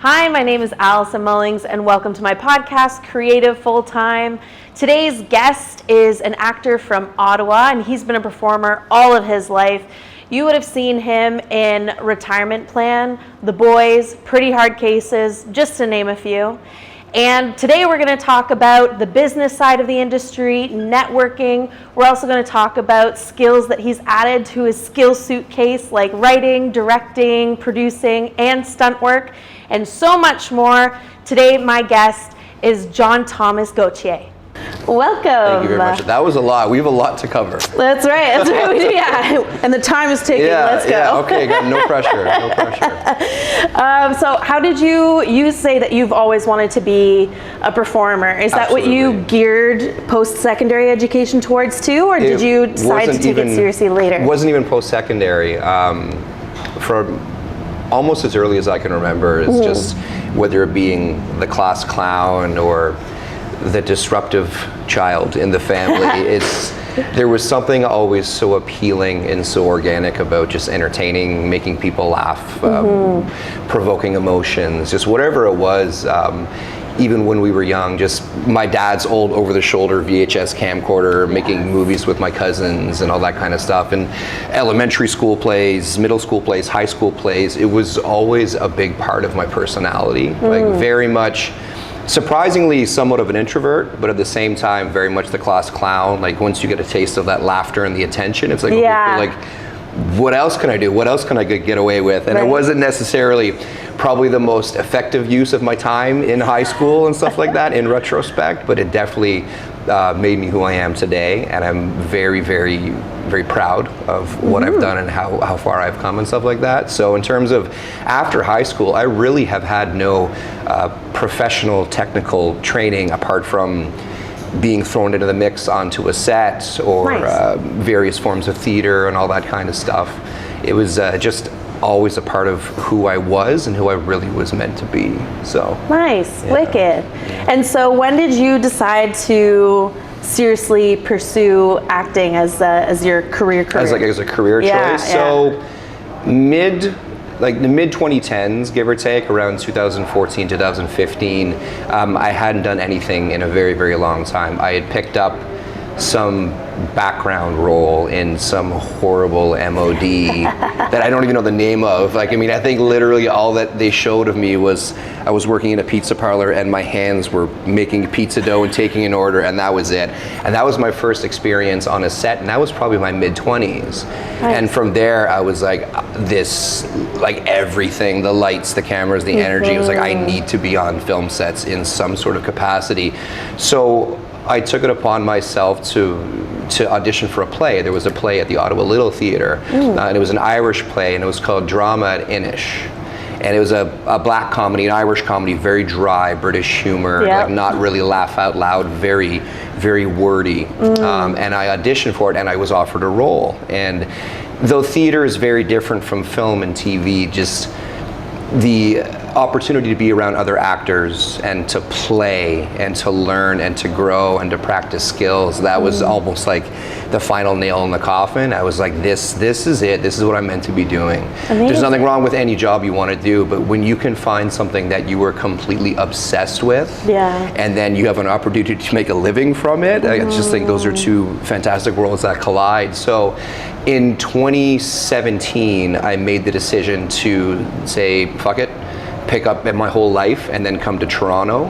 Hi, my name is Allison Mullings, and welcome to my podcast, Creative Full Time. Today's guest is an actor from Ottawa, and he's been a performer all of his life. You would have seen him in Retirement Plan, The Boys, Pretty Hard Cases, just to name a few. And today we're going to talk about the business side of the industry, networking. We're also going to talk about skills that he's added to his skill suitcase, like writing, directing, producing, and stunt work, and so much more. Today my guest is John Thomas Gauthier. Welcome. Thank you very much. That was a lot. We have a lot to cover. That's right. That's right. We do. Yeah. And the time is ticking. Let's go. Yeah. Okay. No pressure. No pressure. So, how did you say that you've always wanted to be a performer? Is that Absolutely. what you geared post-secondary education towards too, or did you decide to take it seriously later? It wasn't even post-secondary. For almost as early as I can remember, it's just whether it being the class clown or the disruptive child in the family. There was something always so appealing and so organic about just entertaining, making people laugh, provoking emotions, just whatever it was. Even when we were young, just my dad's old over-the-shoulder VHS camcorder, making movies with my cousins and all that kind of stuff, and elementary school plays, middle school plays, high school plays. It was always a big part of my personality, like very much. Surprisingly, somewhat of an introvert, but at the same time, very much the class clown. Like once you get a taste of that laughter and the attention, it's like, what else can I do? What else can I get away with? And it wasn't necessarily probably the most effective use of my time in high school and stuff like that in retrospect, but it definitely made me who I am today. And I'm very, very, very proud of what I've done and how far I've come and stuff like that. So in terms of after high school, I really have had no professional technical training apart from being thrown into the mix onto a set or various forms of theater and all that kind of stuff. It was just always a part of who I was and who I really was meant to be. So nice, wicked. And so when did you decide to seriously pursue acting as your career? As a career choice. So the mid 2010s, give or take, around 2014, 2015, I hadn't done anything in a very, very long time. I had picked up some background role in some horrible MOD that I don't even know the name of. I think literally all that they showed of me was I was working in a pizza parlor and my hands were making pizza dough and taking an order, and that was it. And that was my first experience on a set, and that was probably my mid-20s. And from there, I was like, everything, the lights, the cameras, the energy, it was like, I need to be on film sets in some sort of capacity. So I took it upon myself to audition for a play. There was a play at the Ottawa Little Theatre, and it was an Irish play, and it was called Drama at Inish. And it was a black comedy, an Irish comedy, very dry, British humor, not really laugh out loud, very, very wordy. And I auditioned for it, and I was offered a role. And though theater is very different from film and TV, just the opportunity to be around other actors and to play and to learn and to grow and to practice skills, that was almost like the final nail in the coffin. I was like, this is it. This is what I'm meant to be doing. Amazing. There's nothing wrong with any job you want to do, but when you can find something that you were completely obsessed with, and then you have an opportunity to make a living from it, I just think those are two fantastic worlds that collide. So in 2017, I made the decision to say, fuck it, pick up my whole life and then come to Toronto.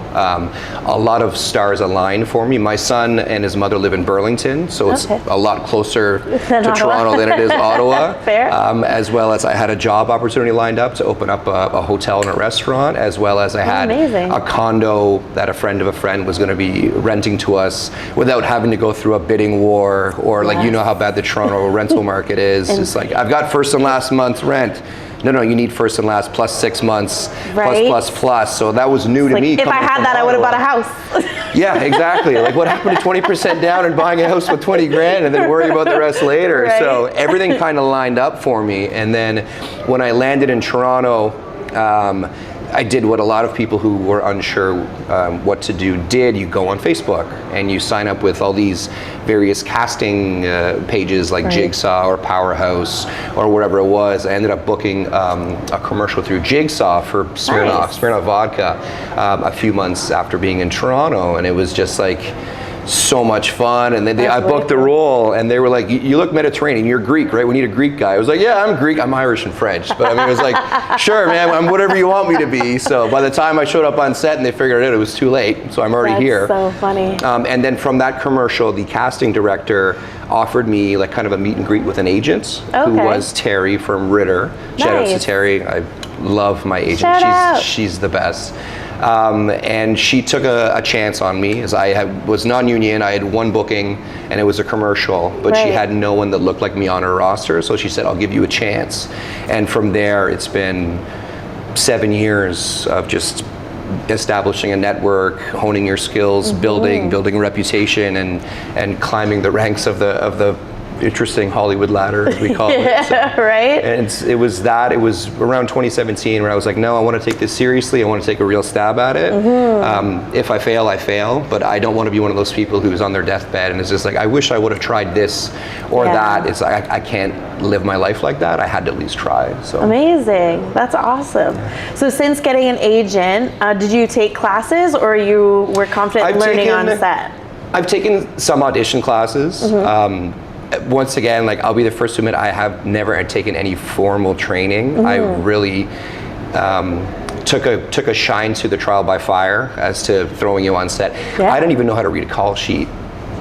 A lot of stars aligned for me. My son and his mother live in Burlington, so it's a lot closer to Toronto than it is Ottawa. Fair. As well as I had a job opportunity lined up to open up a hotel and a restaurant, as well as I had a condo that a friend of a friend was going to be renting to us without having to go through a bidding war or you know how bad the Toronto rental market is. It's like, I've got first and last month's rent. No, you need first and last plus 6 months, plus. So that was new to me. If I had that, I would have bought a house. Yeah, exactly. Like, what happened to 20% down and buying a house with 20 grand and then worry about the rest later? So everything kind of lined up for me. And then when I landed in Toronto, I did what a lot of people who were unsure what to do did. You go on Facebook and you sign up with all these various casting pages like Jigsaw or Powerhouse or whatever it was. I ended up booking a commercial through Jigsaw for Smirnoff vodka a few months after being in Toronto, and it was just like so much fun. And then I booked the role, and they were like, you look Mediterranean, you're Greek, right? We need a Greek guy. I was like, yeah, I'm Greek, I'm Irish and French. But I mean, it was like, sure, man, I'm whatever you want me to be. So by the time I showed up on set and they figured it out, it was too late. So I'm already here. That's so funny. And then from that commercial, the casting director offered me like kind of a meet and greet with an agent who was Terry from Ritter. Shout out to Terry. I love my agent. She's the best. And she took a chance on me, as I was non-union. I had one booking, and it was a commercial, but she had no one that looked like me on her roster, so she said, I'll give you a chance. And from there, it's been 7 years of just establishing a network, honing your skills, building a reputation, and climbing the ranks of the interesting Hollywood ladder, as we call it. So, right? And it was around 2017 where I was like, no, I want to take this seriously. I want to take a real stab at it. If I fail, I fail, but I don't want to be one of those people who's on their deathbed and is just like, I wish I would have tried this or that. It's like, I can't live my life like that. I had to at least try. So amazing. That's awesome. So since getting an agent, did you take classes, or you were confident learning on set? I've taken some audition classes. Once again, like, I'll be the first to admit, I have never taken any formal training. I really took a shine to the trial by fire as to throwing you on set. I didn't even know how to read a call sheet.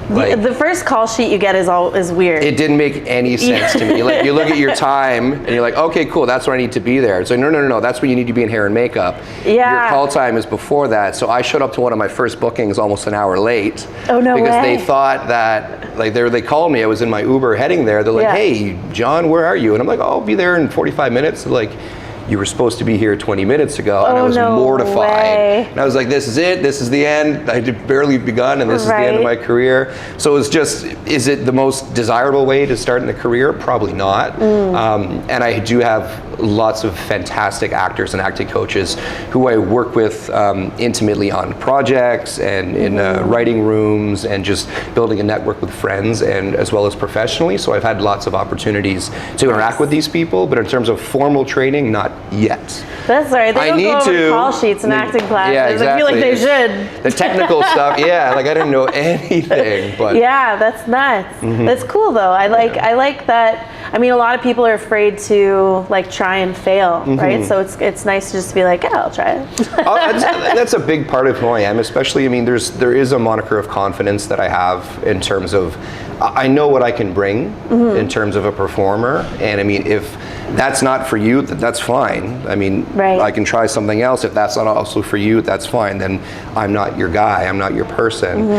Like, the first call sheet you get is weird. It didn't make any sense to me. Like, you look at your time and you're like, okay, cool, that's where I need to be there. It's like, no, that's when you need to be in hair and makeup. Your call time is before that. So I showed up to one of my first bookings almost an hour late. Oh, no way. Because they thought that, like, they called me. I was in my Uber heading there. They're like, hey, John, where are you? And I'm like, oh, I'll be there in 45 minutes. They're like, you were supposed to be here 20 minutes ago. And I was mortified. And I was like, this is it, this is the end. I had barely begun, and this is the end of my career. So it's just, is it the most desirable way to start in a career? Probably not. And I do have lots of fantastic actors and acting coaches who I work with intimately on projects and in writing rooms, and just building a network with friends, and as well as professionally. So I've had lots of opportunities to interact with these people, but in terms of formal training, not yet. That's right. They don't go over call sheets and acting classes. Yeah, exactly. I feel like they should. The technical stuff, like, I didn't know anything. But yeah, that's nuts. That's cool though. I like that. I mean, a lot of people are afraid to like try and fail, right? So it's nice to just be like, yeah, I'll try it. That's a big part of who I am, especially. I mean, there is a moniker of confidence that I have in terms of, I know what I can bring in terms of a performer, and I mean, if that's not for you, that's fine. I mean, I can try something else. If that's not also for you, that's fine. Then I'm not your guy. I'm not your person.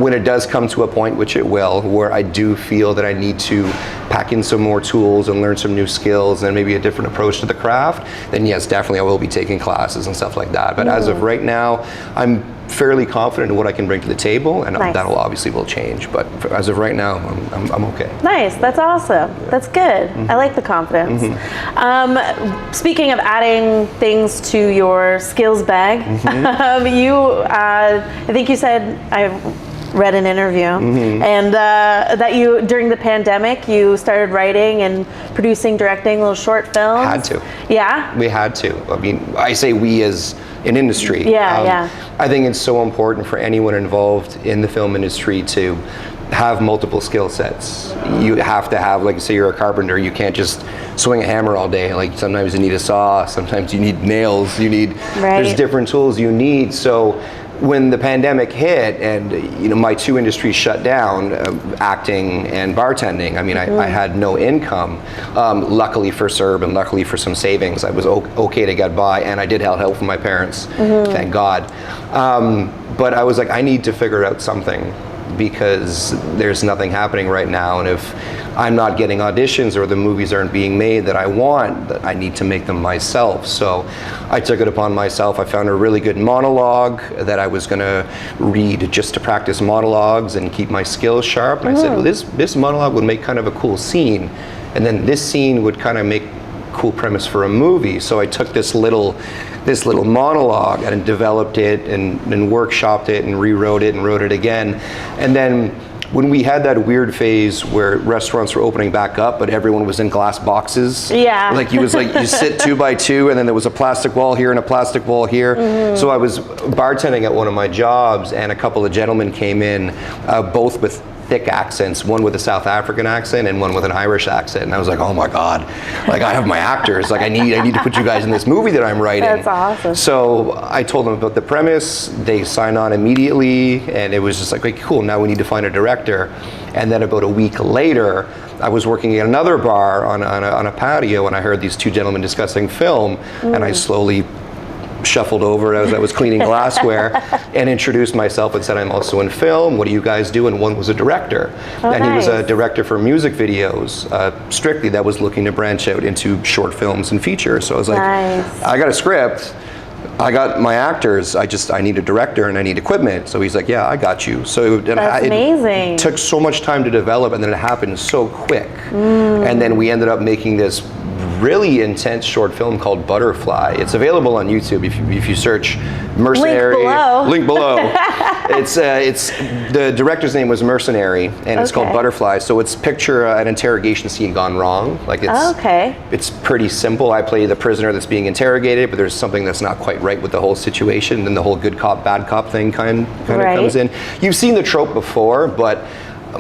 When it does come to a point, which it will, where I do feel that I need to pack in some more tools and learn some new skills and maybe a different approach to the craft, then yes, definitely I will be taking classes and stuff like that. But as of right now, I'm fairly confident in what I can bring to the table, and that will change. But as of right now, I'm okay. Nice, that's awesome. That's good. I like the confidence. Speaking of adding things to your skills bag, I think you said, I read an interview, and that you, during the pandemic, you started writing and producing, directing little short films. Had to. Yeah? We had to. I mean, I say we as an industry. I think it's so important for anyone involved in the film industry to have multiple skill sets. You have to have, like, say you're a carpenter, you can't just swing a hammer all day. Like, sometimes you need a saw, sometimes you need nails, there's different tools you need. So when the pandemic hit and my two industries shut down, acting and bartending, I mean, I had no income. Luckily for CERB and luckily for some savings, I was okay to get by, and I did have help from my parents, thank God. But I was like, I need to figure out something, because there's nothing happening right now, and if I'm not getting auditions or the movies aren't being made that I want, that I need to make them myself. So I took it upon myself. I found a really good monologue that I was going to read just to practice monologues and keep my skills sharp. And I said, well, this monologue would make kind of a cool scene, and then this scene would kind of make cool premise for a movie. So I took this little monologue and developed it and workshopped it and rewrote it and wrote it again. And then when we had that weird phase where restaurants were opening back up, but everyone was in glass boxes. Yeah. Like you sit 2 by 2, and then there was a plastic wall here and a plastic wall here. So I was bartending at one of my jobs, and a couple of gentlemen came in, both with thick accents, one with a South African accent and one with an Irish accent. And I was like, oh my God, like I have my actors, like I need to put you guys in this movie that I'm writing. That's awesome. So I told them about the premise, they signed on immediately, and it was just like, cool, now we need to find a director. And then about a week later, I was working at another bar on a patio, and I heard these 2 gentlemen discussing film, and I slowly shuffled over as I was cleaning glassware and introduced myself and said, I'm also in film, what do you guys do? And one was a director. And he was a director for music videos, strictly, that was looking to branch out into short films and features. So I was like, I got a script, I got my actors, I need a director and I need equipment. So he's like, yeah, I got you. So That's amazing. It took so much time to develop, and then it happened so quick. And then we ended up making this really intense short film called Butterfly. It's available on YouTube if you search Mercenary. Link below. It's the director's name was Mercenary, and it's called Butterfly. So it's picture an interrogation scene gone wrong. Like it's pretty simple. I play the prisoner that's being interrogated, but there's something that's not quite right with the whole situation, and then the whole good cop bad cop thing kind of comes in. You've seen the trope before, but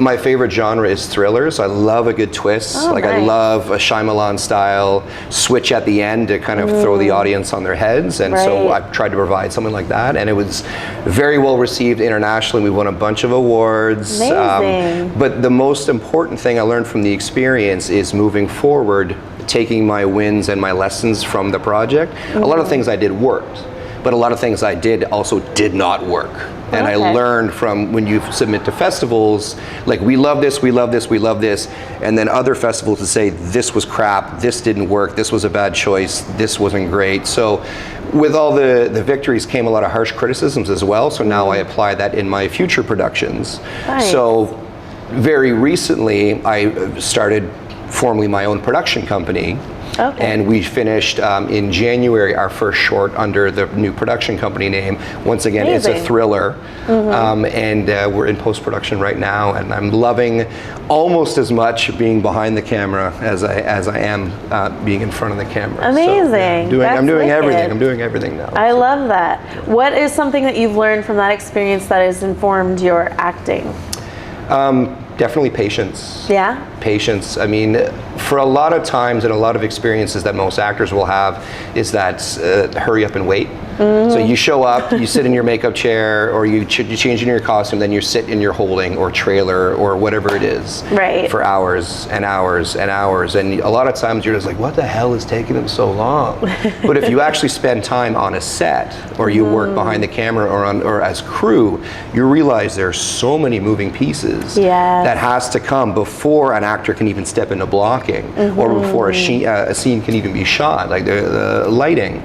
my favorite genre is thrillers. I love a good twist. I love a Shyamalan style switch at the end to kind of throw the audience on their heads. And so I've tried to provide something like that. And it was very well received internationally. We won a bunch of awards. But the most important thing I learned from the experience is moving forward, taking my wins and my lessons from the project. A lot of things I did worked, but a lot of things I did also did not work. And I learned from when you submit to festivals, like we love this, we love this, we love this, and then other festivals to say this was crap, this didn't work, this was a bad choice, this wasn't great. So with all the victories came a lot of harsh criticisms as well, so now I apply that in my future productions. So very recently I started formally my own production company. And we finished in January our first short under the new production company name. Once again, it's a thriller, and we're in post-production right now, and I'm loving almost as much being behind the camera as I am being in front of the camera. Amazing. So, I'm doing everything. I'm doing everything now. I love that. What is something that you've learned from that experience that has informed your acting? Definitely patience. Yeah? Patience. I mean, for a lot of times and a lot of experiences that most actors will have is that hurry up and wait. So you show up, you sit in your makeup chair, or you change into your costume, then you sit in your holding or trailer or whatever it is for hours and hours and hours. And a lot of times you're just like, what the hell is taking them so long? But if you actually spend time on a set, or you work behind the camera or as crew, you realize there are so many moving pieces that has to come before an actor can even step into blocking, or before a scene can even be shot, like the lighting,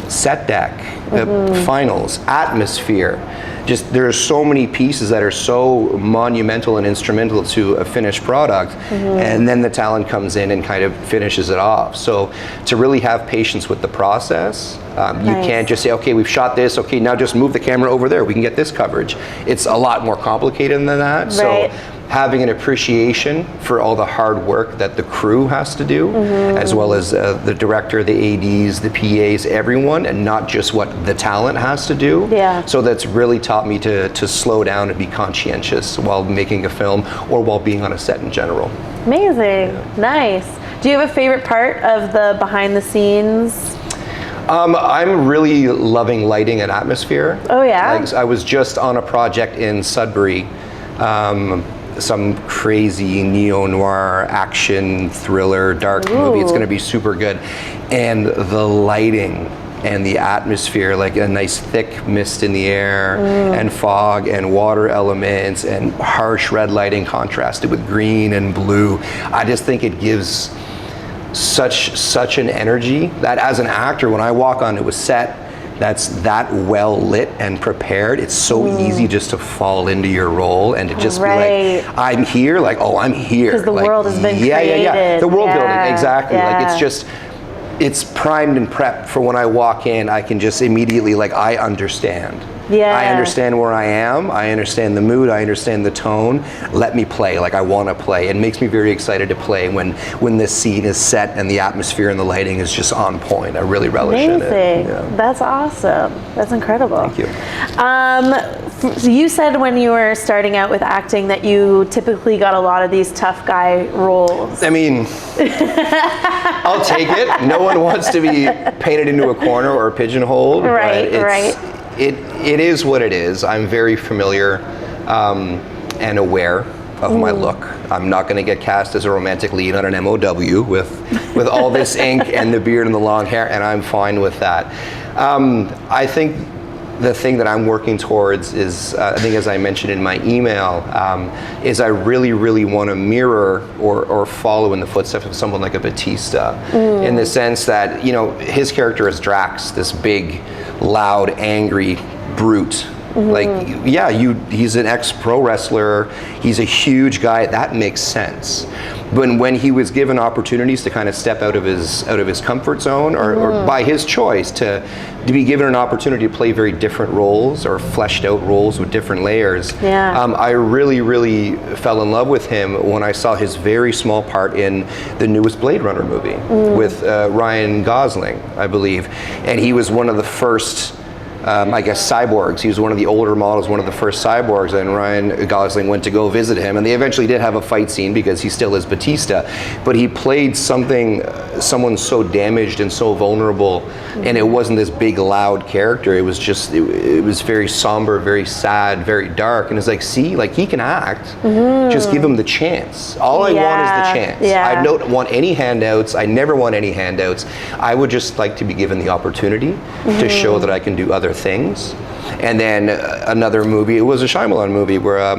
set deck, the finals, atmosphere. Just there are so many pieces that are so monumental and instrumental to a finished product, and then the talent comes in and kind of finishes it off. So to really have patience with the process, you can't just say, okay, we've shot this, okay, now just move the camera over there, we can get this coverage. It's a lot more complicated than that. So having an appreciation for all the hard work that the crew has to do, as well as the director, the ADs, the PAs, everyone, and not just what the talent has to do. So that's really taught me to slow down and be conscientious while making a film or while being on a set in general. Amazing. Nice. Do you have a favorite part of the behind the scenes? I'm really loving lighting and atmosphere. Like, I was just on a project in Sudbury, some crazy neo-noir action thriller dark movie. It's going to be super good, and the lighting and the atmosphere, like a nice thick mist in the air and fog and water elements and harsh red lighting contrasted with green and blue. I just think it gives such an energy that as an actor, when I walk onto a set that's that well lit and prepared, it's so easy just to fall into your role and to just be like, I'm here, like, oh, I'm here. Because the world has been created. The world building, exactly. Like, it's just, it's primed and prepped for when I walk in. I can just immediately, like, I understand. Yeah. I understand where I am. I understand the mood. I understand the tone. Let me play. Like, I want to play. It makes me very excited to play when this scene is set and the atmosphere and the lighting is just on point. I really relish in it. Amazing. Yeah. That's awesome. That's incredible. Thank you. So you said when you were starting out with acting that you typically got a lot of these tough guy roles. I mean, I'll take it. No one wants to be painted into a corner or pigeonholed. Right, but right. It is what it is. I'm very familiar and aware of my look. I'm not going to get cast as a romantic lead on an MOW with all this ink and the beard and the long hair, and I'm fine with that. I think the thing that I'm working towards is, I think as I mentioned in my email, is I really, really want to mirror or follow in the footsteps of someone like a Bautista, in the sense that, you know, his character is Drax, this big, loud, angry brute. Like, yeah, he's an ex-pro wrestler, he's a huge guy, that makes sense. But when he was given opportunities to kind of step out of his comfort zone, or by his choice to be given an opportunity to play very different roles or fleshed out roles with different layers, I really, really fell in love with him when I saw his very small part in the newest Blade Runner movie with Ryan Gosling, I believe. And he was one of the first I guess cyborgs. He was one of the older models, one of the first cyborgs, and Ryan Gosling went to go visit him, and they eventually did have a fight scene because he still is Bautista, but he played someone so damaged and so vulnerable, and it wasn't this big loud character. It was just, it was very somber, very sad, very dark, and it's like, see, like, he can act, just give him the chance. All I want is the chance. I don't want any handouts. I never want any handouts. I would just like to be given the opportunity to show that I can do other things. And then another movie, it was a Shyamalan movie where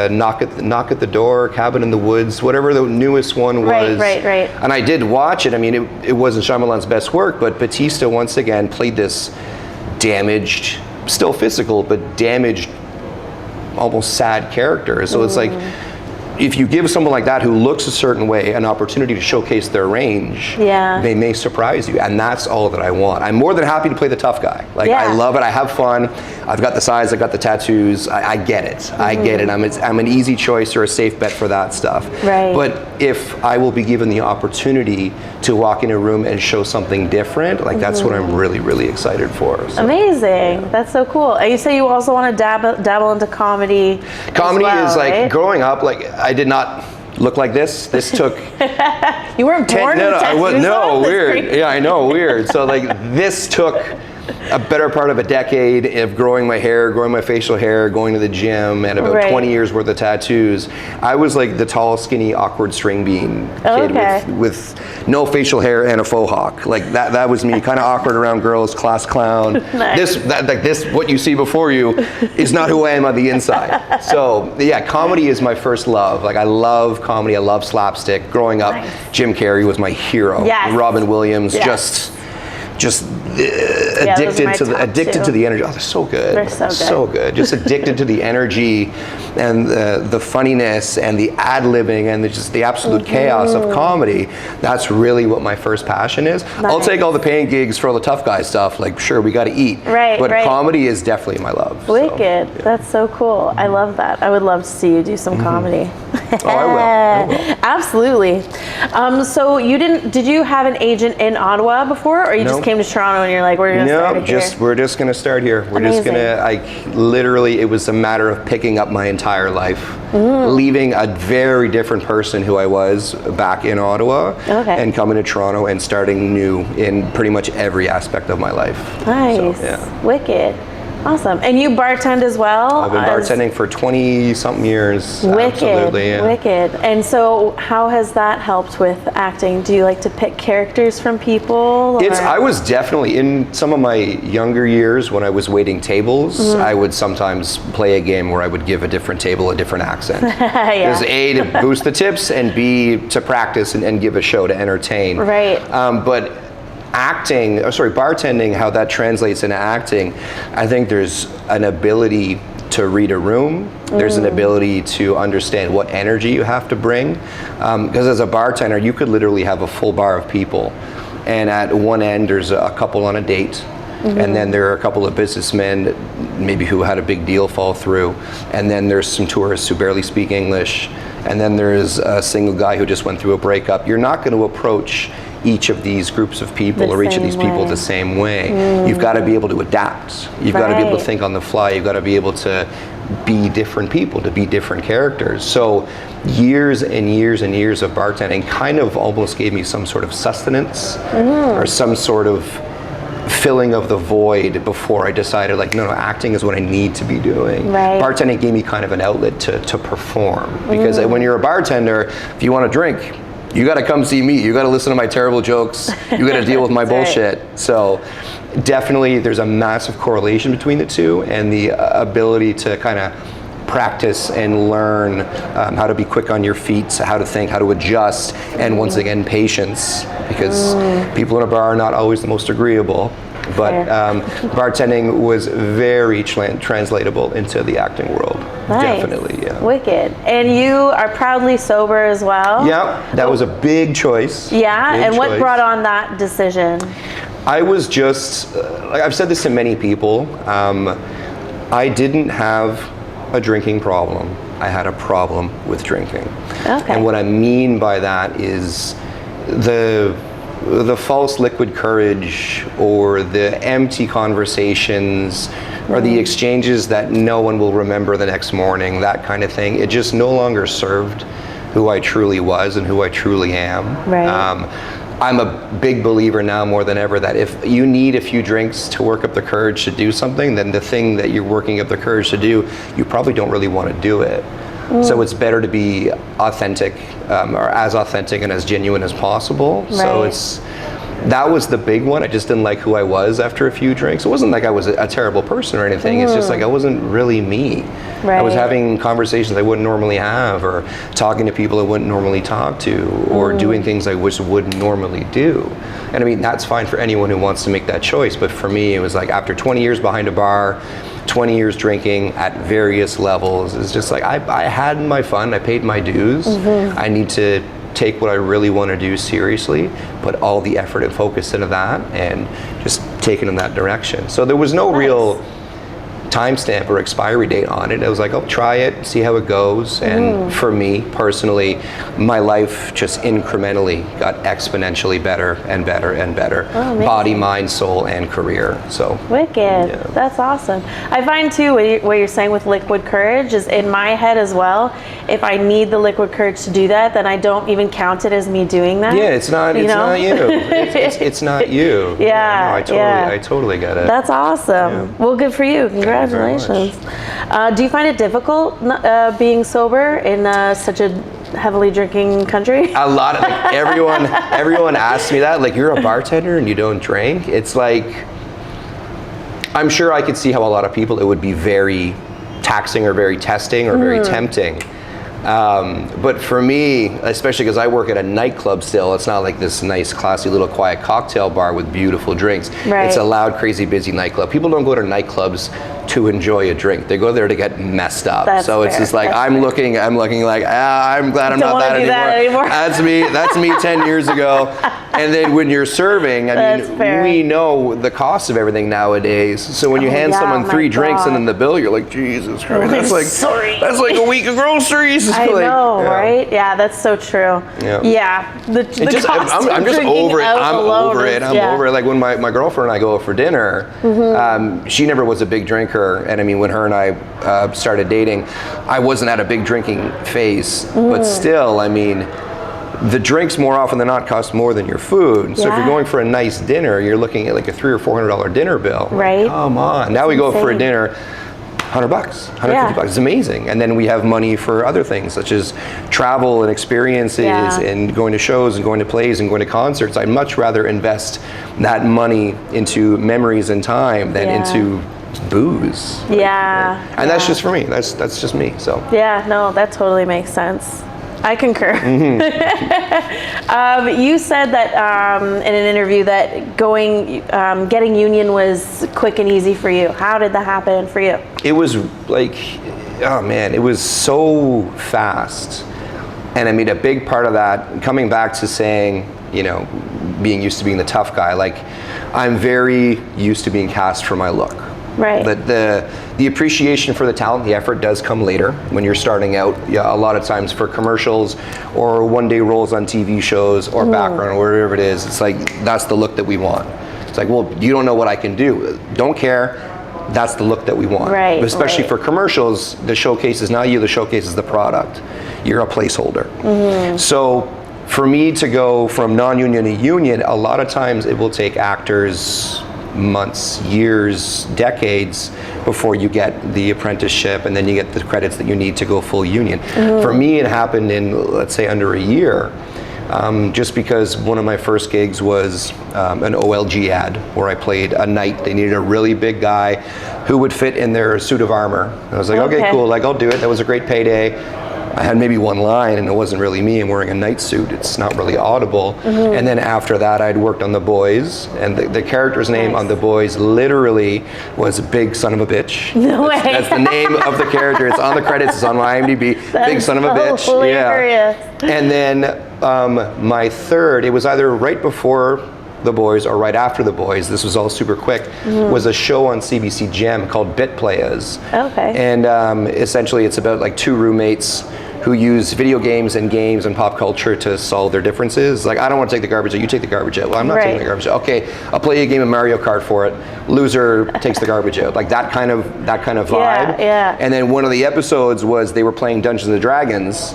Knock at the Door, Cabin in the Woods, whatever the newest one was. Right. And I did watch it. I mean, it wasn't Shyamalan's best work, but Bautista once again played this damaged, still physical, but damaged, almost sad character. So it's like, if you give someone like that who looks a certain way an opportunity to showcase their range, they may surprise you, and that's all that I want. I'm more than happy to play the tough guy. Like, I love it, I have fun, I've got the size, I've got the tattoos, I get it, I get it. I'm an easy choice or a safe bet for that stuff. But if I will be given the opportunity to walk in a room and show something different, like, that's what I'm really, really excited for. So, amazing, that's so cool. And you say you also want to dabble into comedy. Comedy as well, is like, right? Growing up, like, I did not look like this. This took you weren't born with tattoos. No, weird. Yeah, I know, weird. So, like, this took a better part of a decade of growing my hair, growing my facial hair, going to the gym, and about 20 years worth of tattoos. I was like the tall, skinny, awkward string bean kid with no facial hair and a faux hawk. Like, that was me, kind of awkward around girls, class clown. This, what you see before you is not who I am on the inside. So yeah, comedy is my first love. Like, I love comedy, I love slapstick. Growing up, Jim Carrey was my hero. Robin Williams, just addicted to the energy. Oh, they're so good. They're so good. Just addicted to the energy and the funniness and the ad-libbing and just the absolute chaos of comedy. That's really what my first passion is. I'll take all the paying gigs for all the tough guy stuff. Like, sure, we got to eat. But comedy is definitely my love. Wicked. So, that's so cool. I love that. I would love to see you do some comedy. Oh, I will. Absolutely. So did you have an agent in Ottawa before, or you just came to Toronto and you're like, we're going to start here? We're just going to start here. We're just going to, literally, it was a matter of picking up my entire life, leaving a very different person who I was back in Ottawa, and coming to Toronto and starting new in pretty much every aspect of my life. Nice. So, Wicked. Awesome. And you bartend as well? I've been bartending for 20-something years. Wicked. Absolutely, yeah. Wicked. And so how has that helped with acting? Do you like to pick characters from people? I was definitely, in some of my younger years when I was waiting tables, I would sometimes play a game where I would give a different table a different accent. Because A, to boost the tips, and B, to practice and give a show to entertain. But bartending, how that translates into acting, I think there's an ability to read a room. There's an ability to understand what energy you have to bring. Because as a bartender, you could literally have a full bar of people, and at one end there's a couple on a date. And then there are a couple of businessmen maybe who had a big deal fall through, and then there's some tourists who barely speak English, and then there's a single guy who just went through a breakup. You're not going to approach each of these groups of people or each of these people the same way. You've got to be able to adapt. You've got to be able to think on the fly. You've got to be able to be different people, to be different characters. So years and years and years of bartending kind of almost gave me some sort of sustenance or some sort of filling of the void before I decided, like, no, acting is what I need to be doing. Bartending gave me kind of an outlet to perform, because when you're a bartender, if you want to drink, you got to come see me. You got to listen to my terrible jokes. You got to deal with my bullshit. So definitely there's a massive correlation between the two, and the ability to kind of practice and learn how to be quick on your feet, how to think, how to adjust, and once again, patience, because people in a bar are not always the most agreeable. But bartending was very translatable into the acting world. Nice. Definitely, yeah. Wicked. And you are proudly sober as well? Yeah, that was a big choice. Yeah, big and what choice. brought on that decision? I was just, like I've said this to many people, I didn't have a drinking problem. I had a problem with drinking. Okay. And what I mean by that is the false liquid courage, or the empty conversations, or the exchanges that no one will remember the next morning, that kind of thing. It just no longer served who I truly was and who I truly am. I'm a big believer now more than ever that if you need a few drinks to work up the courage to do something, then the thing that you're working up the courage to do, you probably don't really want to do it. So it's better to be authentic, or as authentic and as genuine as possible. So that was the big one. I just didn't like who I was after a few drinks. It wasn't like I was a terrible person or anything. It's just like I wasn't really me. I was having conversations I wouldn't normally have, or talking to people I wouldn't normally talk to, or doing things I just wouldn't normally do. And I mean, that's fine for anyone who wants to make that choice. But for me, it was like after 20 years behind a bar, 20 years drinking at various levels, it's just like I had my fun, I paid my dues. I need to take what I really want to do seriously, put all the effort and focus into that, and just take it in that direction. So there was no real timestamp or expiry date on it. It was like, oh, try it, see how it goes. And for me personally, my life just incrementally got exponentially better and better and better. Body, mind, soul, and career. So wicked. That's awesome. I find too what you're saying with liquid courage is in my head as well. If I need the liquid courage to do that, then I don't even count it as me doing that. Yeah, it's not you. It's not you. Yeah. No, I totally get it. That's awesome. Well, good for you. Congratulations. Do you find it difficult being sober in such a heavily drinking country? A lot of everyone asks me that. Like, you're a bartender and you don't drink? It's like, I'm sure I could see how a lot of people it would be very taxing or very testing or very tempting. But for me, especially because I work at a nightclub still, it's not like this nice, classy little quiet cocktail bar with beautiful drinks. It's a loud, crazy, busy nightclub. People don't go to nightclubs to enjoy a drink. They go there to get messed up. It's just like, I'm looking like, I'm glad I'm not that anymore. That's me 10 years ago. And then when you're serving, I mean, we know the cost of everything nowadays. So when you hand someone 3 drinks and then the bill, you're like, Jesus Christ, that's like a week of groceries. I know, right? Yeah, that's so true. I'm just over it. I'm over it. Like when my girlfriend and I go out for dinner, she never was a big drinker. And I mean, when her and I started dating, I wasn't at a big drinking phase. But still, I mean, the drinks more often than not cost more than your food. So if you're going for a nice dinner, you're looking at like a $300 or $400 dinner bill. Right. Like, come on. Now we go for a dinner. $100, $150. It's amazing. And then we have money for other things such as travel and experiences and going to shows and going to plays and going to concerts. I'd much rather invest that money into memories and time than into booze. And that's just for me. That's just me. So no, that totally makes sense. I concur. You said that in an interview that getting union was quick and easy for you. How did that happen for you? It was like, oh man, it was so fast. And I mean, a big part of that, coming back to saying, you know, being used to being the tough guy. Like, I'm very used to being cast for my look. Right. The appreciation for the talent, the effort does come later when you're starting out. Yeah, a lot of times for commercials or one-day roles on TV shows or background or whatever it is, it's like, that's the look that we want. It's like, well, you don't know what I can do. Don't care. That's the look that we want. Right. But especially for commercials, the showcase is not you, the showcase is the product. You're a placeholder. So for me to go from non-union to union, a lot of times it will take actors months, years, decades before you get the apprenticeship and then you get the credits that you need to go full union. For me, it happened in, let's say, under a year. Just because one of my first gigs was an OLG ad where I played a knight. They needed a really big guy who would fit in their suit of armor. I was like, okay, cool, like, I'll do it. That was a great payday. I had maybe one line and it wasn't really me. I'm wearing a night suit. It's not really audible. And then after that, I'd worked on The Boys, and the character's name on The Boys literally was Big Son of a Bitch. No way. That's the name of the character. It's on the credits. It's on my IMDb. Big Son of a Bitch. Hilarious. Yeah. And then my third, it was either right before The Boys or right after The Boys, this was all super quick, was a show on CBC Gem called Bit Players. Okay. And essentially it's about like two roommates who use video games and games and pop culture to solve their differences. Like, I don't want to take the garbage out, you take the garbage out. Well, I'm not taking the garbage out. Okay, I'll play you a game of Mario Kart for it. Loser takes the garbage out. Like that kind of vibe. Yeah. And then one of the episodes was they were playing Dungeons and Dragons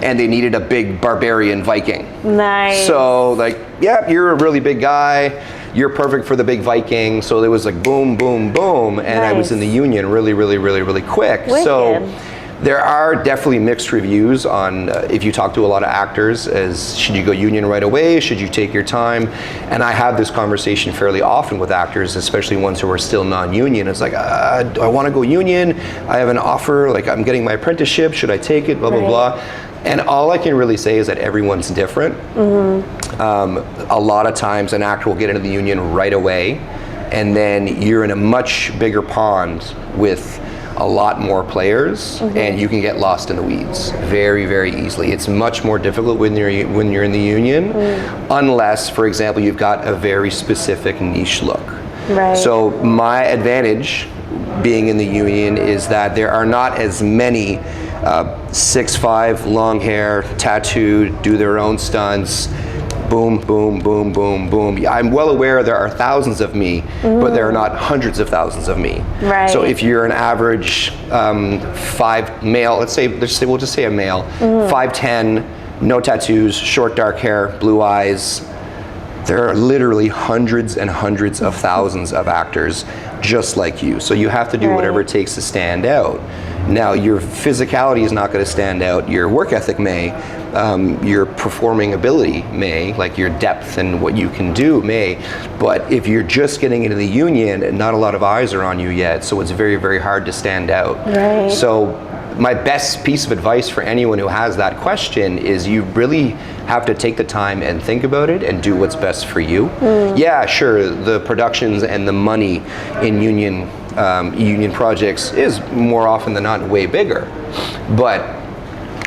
and they needed a big barbarian Viking. Nice. So like, yeah, you're a really big guy. You're perfect for the big Viking. So it was like boom, boom, boom. And I was in the union really, really, really, really quick. Wicked. So there are definitely mixed reviews on if you talk to a lot of actors as should you go union right away, should you take your time? And I have this conversation fairly often with actors, especially ones who are still non-union. It's like, do I want to go union? I have an offer, like I'm getting my apprenticeship, should I take it, blah, blah, blah. And all I can really say is that everyone's different. A lot of times an actor will get into the union right away, and then you're in a much bigger pond with a lot more players, and you can get lost in the weeds very, very easily. It's much more difficult when you're in the union, unless, for example, you've got a very specific niche look. Right. So my advantage being in the union is that there are not as many 6'5", long hair, tattooed, do their own stunts, boom, boom, boom, boom, boom. I'm well aware there are thousands of me, but there are not hundreds of thousands of me. Right. So if you're an average male, we'll just say a male, 5'10", no tattoos, short dark hair, blue eyes, there are literally hundreds and hundreds of thousands of actors just like you. So you have to do whatever it takes to stand out. Now, your physicality is not going to stand out. Your work ethic may, your performing ability may, like your depth and what you can do may. But if you're just getting into the union, not a lot of eyes are on you yet, so it's very, very hard to stand out. Right. So my best piece of advice for anyone who has that question is you really have to take the time and think about it and do what's best for you. Yeah, sure, the productions and the money in union projects is more often than not way bigger, but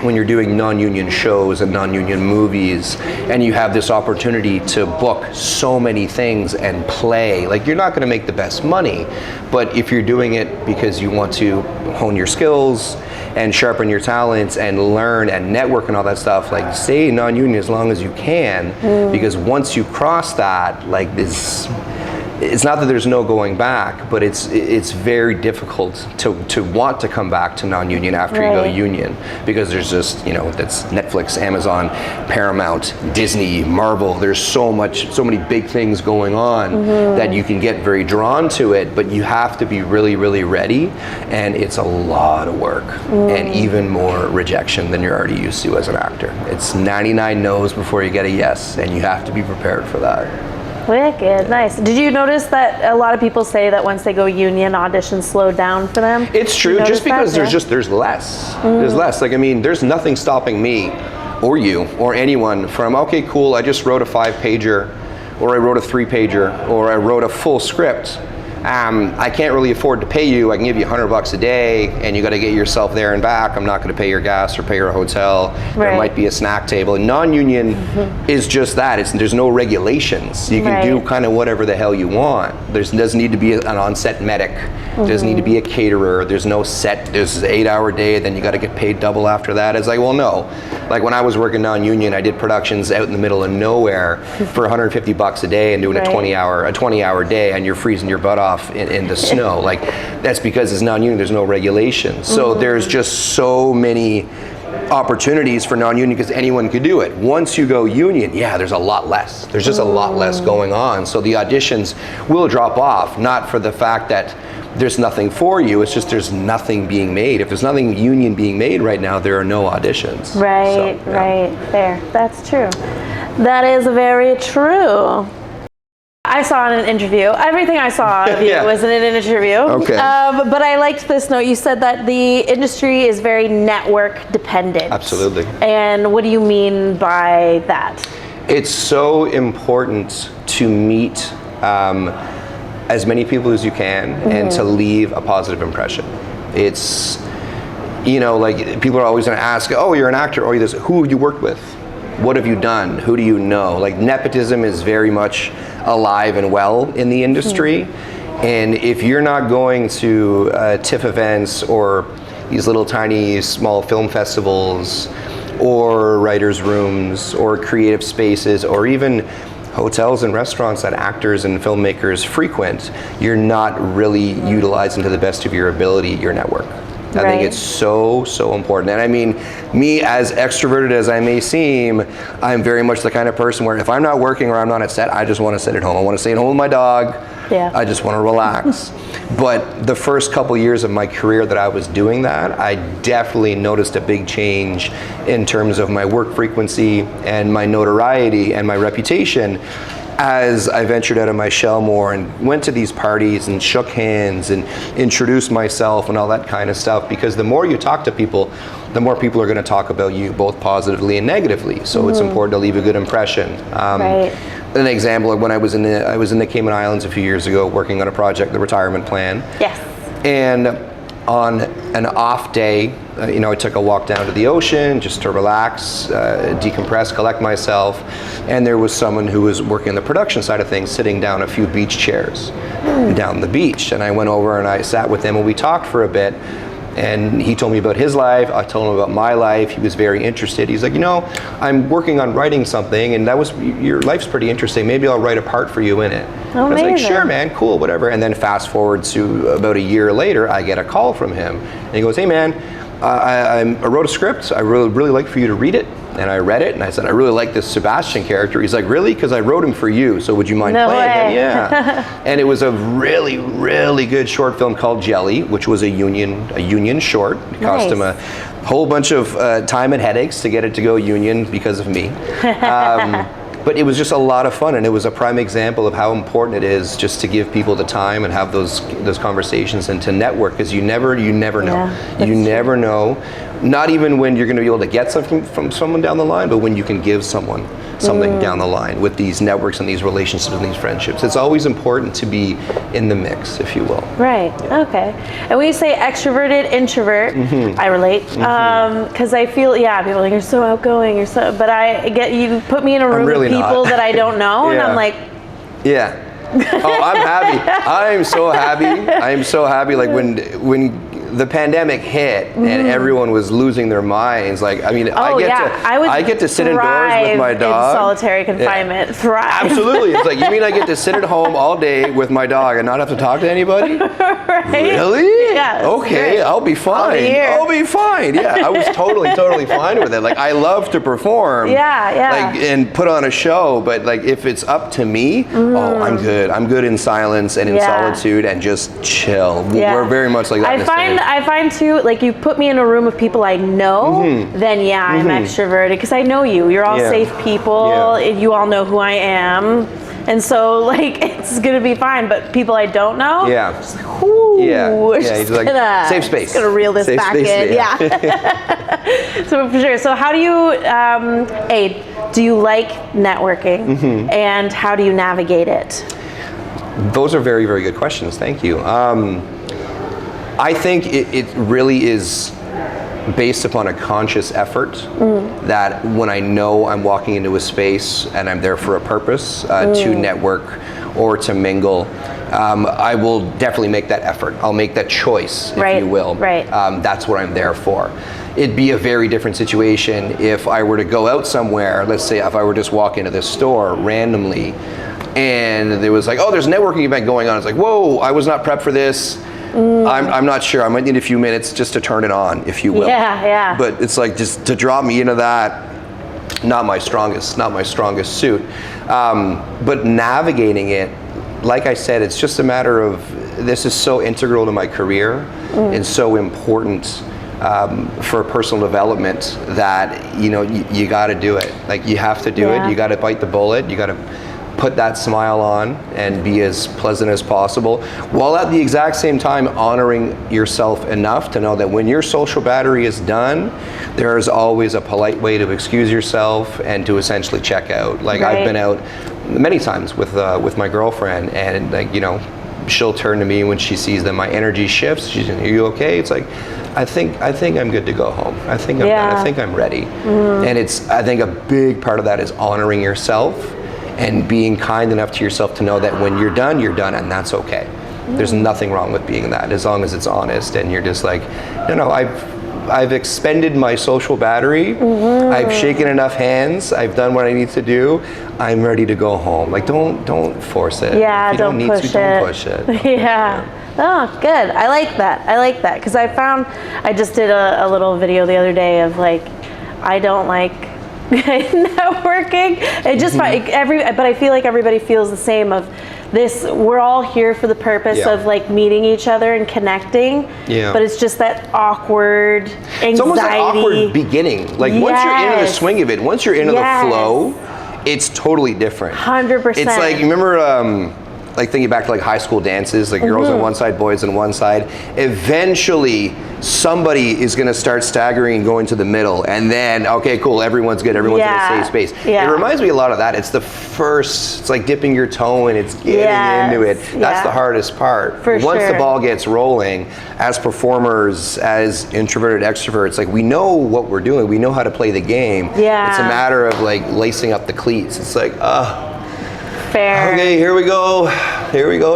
when you're doing non-union shows and non-union movies and you have this opportunity to book so many things and play, like, you're not going to make the best money, but if you're doing it because you want to hone your skills and sharpen your talents and learn and network and all that stuff, like, stay non-union as long as you can, because once you cross that, like, this, it's not that there's no going back, but it's very difficult to want to come back to non-union after you go union, because there's just, that's Netflix, Amazon, Paramount, Disney, Marvel. There's so many big things going on that you can get very drawn to it, but you have to be really, really ready, and it's a lot of work and even more rejection than you're already used to as an actor. It's 99 no's before you get a yes, and you have to be prepared for that. Wicked, nice. Did you notice that a lot of people say that once they go union, auditions slow down for them? It's true, just because there's less. There's less. Like, I mean, there's nothing stopping me or you or anyone from, okay, cool, I just wrote a 5-pager, or I wrote a 3-pager, or I wrote a full script, I can't really afford to pay you. I can give you $100 a day, and you got to get yourself there and back. I'm not going to pay your gas or pay your hotel. There might be a snack table. And non-union is just that. There's no regulations. You can do kind of whatever the hell you want. There doesn't need to be an on-set medic. There doesn't need to be a caterer. There's no set. There's an 8-hour day. Then you got to get paid double after that. It's like, well, no. Like when I was working non-union, I did productions out in the middle of nowhere for $150 a day and doing a 20-hour day, and you're freezing your butt off in the snow. Like that's because it's non-union. There's no regulations. So there's just so many opportunities for non-union because anyone could do it. Once you go union, there's a lot less. There's just a lot less going on. So the auditions will drop off, not for the fact that there's nothing for you, it's just there's nothing being made. If there's nothing union being made right now, there are no auditions. Right, fair. That's true. That is very true. I saw in an interview, everything I saw of you was in an interview. Okay. But I liked this note. You said that the industry is very network dependent. Absolutely. And what do you mean by that? It's so important to meet as many people as you can and to leave a positive impression. It's, like people are always going to ask, oh, you're an actor, or this, who have you worked with? What have you done? Who do you know? Like nepotism is very much alive and well in the industry. And if you're not going to TIFF events or these little tiny small film festivals or writers' rooms or creative spaces or even hotels and restaurants that actors and filmmakers frequent, you're not really utilizing to the best of your ability your network. I think it's so important. And I mean, me as extroverted as I may seem, I'm very much the kind of person where if I'm not working or I'm not at set, I just want to sit at home. I want to stay at home with my dog. I just want to relax. But the first couple years of my career that I was doing that, I definitely noticed a big change in terms of my work frequency and my notoriety and my reputation as I ventured out of my shell more and went to these parties and shook hands and introduced myself and all that kind of stuff, because the more you talk to people, the more people are going to talk about you, both positively and negatively. So it's important to leave a good impression. An example, when I was in the Cayman Islands a few years ago working on a project, the retirement plan. And on an off day, I took a walk down to the ocean just to relax, decompress, collect myself, and there was someone who was working the production side of things sitting down a few beach chairs down the beach. And I went over and I sat with him and we talked for a bit. And he told me about his life, I told him about my life. He was very interested. He's like, I'm working on writing something, and your life's pretty interesting. Maybe I'll write a part for you in it. I was like, sure, man, cool, whatever. And then fast forward to about a year later, I get a call from him. And he goes, hey, man, I wrote a script. I really like for you to read it. And I read it, and I said, I really like this Sebastian character. He's like, really? Because I wrote him for you, so would you mind playing him? Yeah. And it was a really, really good short film called Jelly, which was a union short. It cost him a whole bunch of time and headaches to get it to go union because of me. But it was just a lot of fun, and it was a prime example of how important it is just to give people the time and have those conversations and to network, because you never know. You never know. Not even when you're going to be able to get something from someone down the line, but when you can give someone something down the line with these networks and these relationships and these friendships. It's always important to be in the mix, if you will. Right. Okay. And when you say extroverted, introvert, I relate, because I feel people are like, you're so outgoing, but I get, you put me in a room with people that I don't know, and I'm like, oh, I'm happy. I am so happy. Like when the pandemic hit and everyone was losing their minds, like, I mean, I get to sit indoors with my dog. In solitary confinement. Thrive. Absolutely. It's like, you mean I get to sit at home all day with my dog and not have to talk to anybody? Really? Yeah. Okay, I'll be fine. I'll be fine. Yeah, I was totally fine with it. Like, I love to perform. Like, and put on a show, but like, if it's up to me, oh, I'm good. I'm good in silence and in solitude and just chill. We're very much like that. I find too, like, you put me in a room of people I know, then I'm extroverted, because I know you. You're all safe people. You all know who I am. And so, like, it's going to be fine. But people I don't know, just like, he's like, safe space. Just going to reel this back in. So, for sure. So, how do you, do you like networking? And how do you navigate it? Those are very, very good questions. Thank you. I think it really is based upon a conscious effort that when I know I'm walking into a space and I'm there for a purpose, to network or to mingle, I will definitely make that effort. I'll make that choice, if you will. Right. That's what I'm there for. It'd be a very different situation if I were to go out somewhere, let's say if I were just walk into this store randomly and there was like, oh, there's a networking event going on. It's like, whoa, I was not prepped for this. I'm not sure. I might need a few minutes just to turn it on, if you will. Yeah. But it's like just to drop me into that, not my strongest suit. But navigating it, like I said, it's just a matter of, this is so integral to my career and so important for personal development that, you got to do it. Like, you have to do it. You got to bite the bullet. You got to put that smile on and be as pleasant as possible, while at the exact same time honoring yourself enough to know that when your social battery is done, there is always a polite way to excuse yourself and to essentially check out. Like, I've been out many times with my girlfriend, and like, she'll turn to me when she sees that my energy shifts. She's like, "Are you okay?" It's like, I think I'm good to go home. I think I'm done. I think I'm ready. And I think a big part of that is honoring yourself and being kind enough to yourself to know that when you're done, and that's okay. There's nothing wrong with being that, as long as it's honest and you're just like, no, I've expended my social battery. I've shaken enough hands. I've done what I need to do. I'm ready to go home. Like, don't force it. Yeah, if you don't push it. Yeah. Oh, good. I like that. Because I just did a little video the other day of like, I don't like networking. It just but I feel like everybody feels the same of this. We're all here for the purpose of like meeting each other and connecting. But it's just that awkward anxiety. It's almost like awkward beginning. Like once you're into the swing of it, once you're into the flow, it's totally different. 100%. It's like, you remember like thinking back to like high school dances, like girls on one side, boys on one side. Eventually, somebody is going to start staggering and going to the middle, and then, okay, cool, everyone's good, everyone's in a safe space. It reminds me a lot of that. It's the first, it's like dipping your toe in, it's getting into it. That's the hardest part. Once the ball gets rolling, as performers, as introverted extroverts, like, we know what we're doing, we know how to play the game. It's a matter of like lacing up the cleats. It's like, fair. Okay, here we go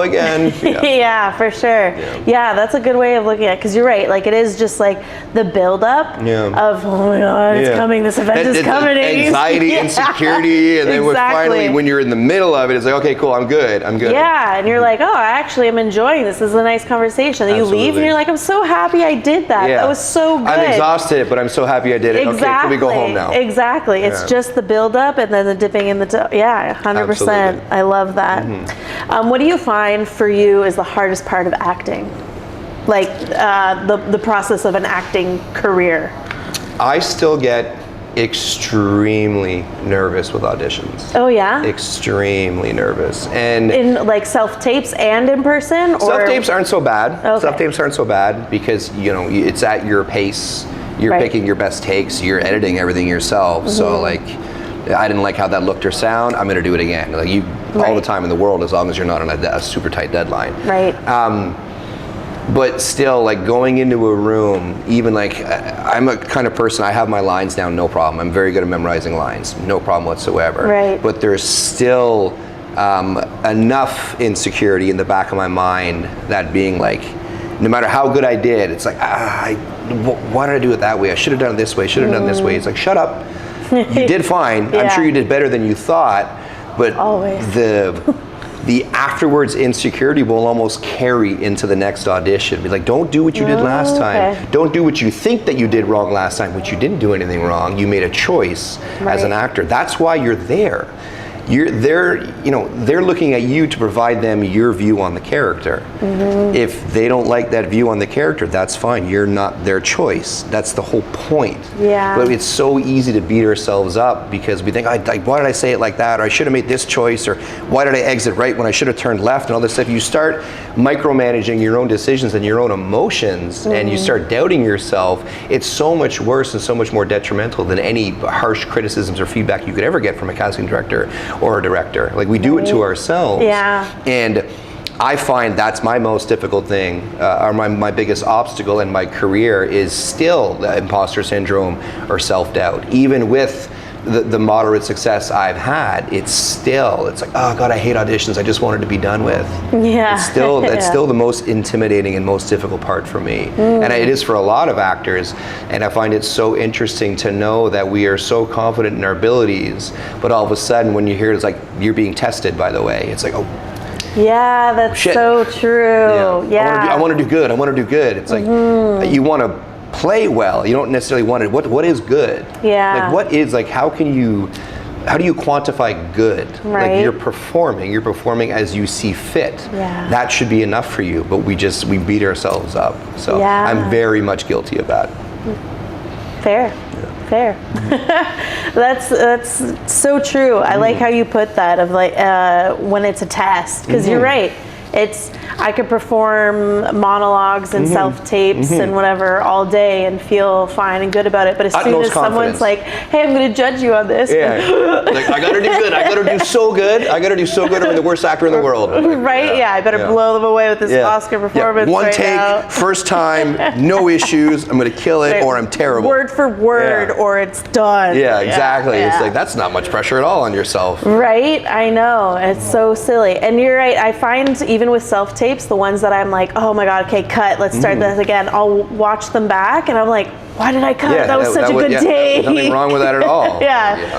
again. Yeah, for sure. Yeah, that's a good way of looking at it, because you're right. Like, it is just like the build-up of, oh my God, it's coming. This event is coming. Anxiety, insecurity, and then finally, when you're in the middle of it, it's like, okay, cool, I'm good. Yeah, and you're like, oh, I actually am enjoying this. This is a nice conversation. Then you leave, and you're like, I'm so happy I did that. That was so good. I'm exhausted, but I'm so happy I did it. Okay, can we go home now? Exactly. It's just the build-up and then the dipping in the toe. Yeah, 100%. Absolutely. I love that. What do you find for you is the hardest part of acting? Like the process of an acting career? I still get extremely nervous with auditions. Oh yeah? Extremely nervous. And in like self-tapes and in person? Or? Self-tapes aren't so bad. Okay. Self-tapes aren't so bad because, it's at your pace. You're picking your best takes. You're editing everything yourself. So like, I didn't like how that looked or sound, I'm going to do it again. Like, all the time in the world, as long as you're not on a super tight deadline. Right. But still, like, going into a room, even like, I'm a kind of person, I have my lines down, no problem. I'm very good at memorizing lines, no problem whatsoever. Right. But there's still enough insecurity in the back of my mind that being like, no matter how good I did, it's like, why did I do it that way? I should have done it this way, should have done it this way. It's like, shut up. You did fine. I'm sure you did better than you thought, but the afterwards insecurity will almost carry into the next audition. Be like, don't do what you did last time. Don't do what you think that you did wrong last time, which you didn't do anything wrong. You made a choice as an actor. That's why you're there. They're looking at you to provide them your view on the character. If they don't like that view on the character, that's fine. You're not their choice. That's the whole point. But it's so easy to beat ourselves up because we think, why did I say it like that? Or I should have made this choice, or why did I exit right when I should have turned left, and all this stuff. You start micromanaging your own decisions and your own emotions, and you start doubting yourself. It's so much worse and so much more detrimental than any harsh criticisms or feedback you could ever get from a casting director or a director. Like, we do it to ourselves. And I find that's my most difficult thing, or my biggest obstacle in my career is still the imposter syndrome or self-doubt. Even with the moderate success I've had, it's like, oh God, I hate auditions. I just wanted to be done with. Yeah. It's still the most intimidating and most difficult part for me. And it is for a lot of actors. And I find it so interesting to know that we are so confident in our abilities, but all of a sudden when you hear it's like, you're being tested, by the way, it's like, oh, yeah, that's shit. so true. Yeah. I want to do good. I want to do good. It's like, you want to play well. You don't necessarily want it. What is good? Yeah. Like, what is, like, how do you quantify good? Right. Like, you're performing as you see fit. Yeah. That should be enough for you, but we beat ourselves up. So Yeah. I'm very much guilty of that. Fair. That's so true. I like how you put that, of like when it's a test, because you're right. I could perform monologues and self-tapes and whatever all day and feel fine and good about it. But as soon as someone's like, hey, I'm going to judge you on this. Yeah. Like, I got to do good. I got to do so good. I'm the worst actor in the world. Right? Yeah. I better blow them away with this Oscar performance. One right take, now. first time, no issues. I'm going to kill it, or I'm terrible. Word for word, or it's done. Yeah, exactly. Yeah. It's like, that's not much pressure at all on yourself. Right? I know. It's so silly. And you're right. I find even with self-tapes, the ones that I'm like, oh my God, okay, cut, let's start this again. I'll watch them back and I'm like, why did I cut? That was such a good day. Nothing wrong with that at all.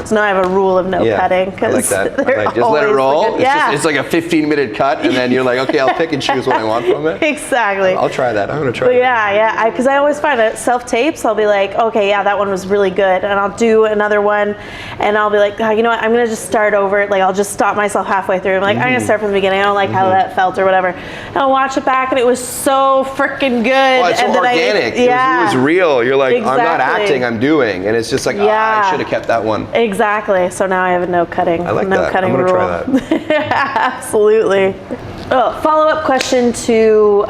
So now I have a rule of no cutting. I like that. Just let it roll. It's like a 15-minute cut, and then you're like, okay, I'll pick and choose what I want from it. Exactly. I'll try that. I'm going to try that. Because I always find that self-tapes, I'll be like, okay, that one was really good. And I'll do another one, and I'll be like, oh, you know what, I'm going to just start over. Like, I'll just stop myself halfway through. I'm like, I'm going to start from the beginning. I don't like how that felt or whatever. And I'll watch it back, and it was so freaking good. Well, it's so organic. It was real. You're like, I'm not acting, I'm doing. And it's just like, I should have kept that one. Exactly. So now I have a no cutting. I like no that. Cutting I'm going to rule. try that. Absolutely. Oh, follow-up question to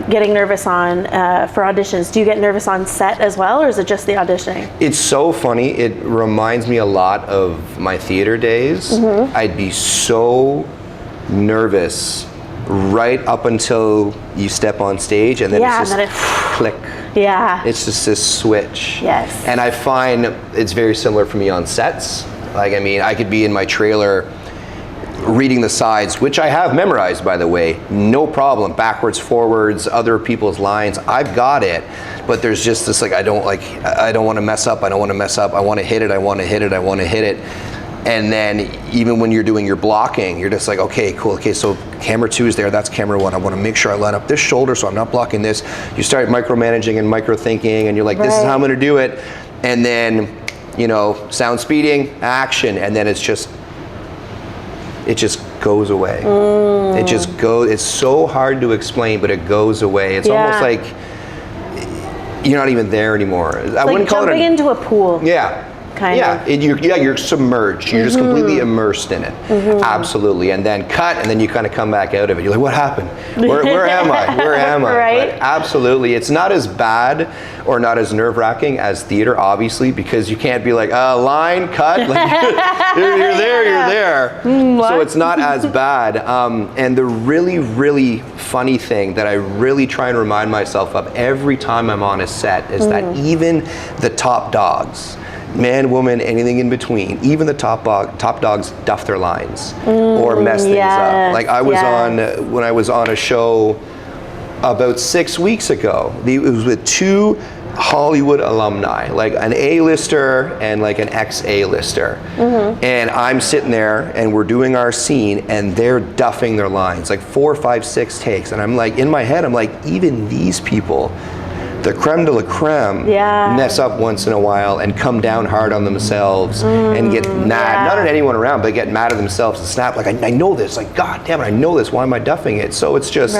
getting nervous for auditions. Do you get nervous on set as well, or is it just the auditioning? It's so funny. It reminds me a lot of my theater days. I'd be so nervous right up until you step on stage, and then it's just click. Yeah. It's just this switch. Yes. And I find it's very similar for me on sets. Like, I mean, I could be in my trailer reading the sides, which I have memorized, by the way, no problem, backwards, forwards, other people's lines, I've got it. But there's just this, like, I don't want to mess up, I want to hit it. And then even when you're doing your blocking, you're just like, okay, cool. Okay, so camera 2 is there, that's camera 1. I want to make sure I line up this shoulder so I'm not blocking this. You start micromanaging and micro-thinking, and you're like, this is how I'm going to do it. And then, sound speeding, action, and then it just goes away. It just goes, it's so hard to explain, but it goes away. It's almost like you're not even there anymore. I wouldn't call it jumping into a pool. Yeah. Kind of. You're submerged. You're just completely immersed in it. Absolutely. And then cut, and then you kind of come back out of it. You're like, what happened? Where am I? Where am I? Right? But absolutely. It's not as bad or not as nerve-wracking as theater, obviously, because you can't be like, line, cut. Like, you're there. So it's not as bad. And the really, really funny thing that I really try and remind myself of every time I'm on a set is that even the top dogs, man, woman, anything in between, even the top dogs duff their lines or mess things up. Like when I was on a show about 6 weeks ago, it was with 2 Hollywood alumni, like an A-lister and like an ex-A-lister. And I'm sitting there and we're doing our scene and they're duffing their lines, like 4, 5, 6 takes. And I'm like, in my head, I'm like, even these people, the creme de la creme, mess up once in a while and come down hard on themselves and get mad, not at anyone around, but get mad at themselves and snap, like, I know this, like, God damn it, I know this, why am I duffing it? So it's just,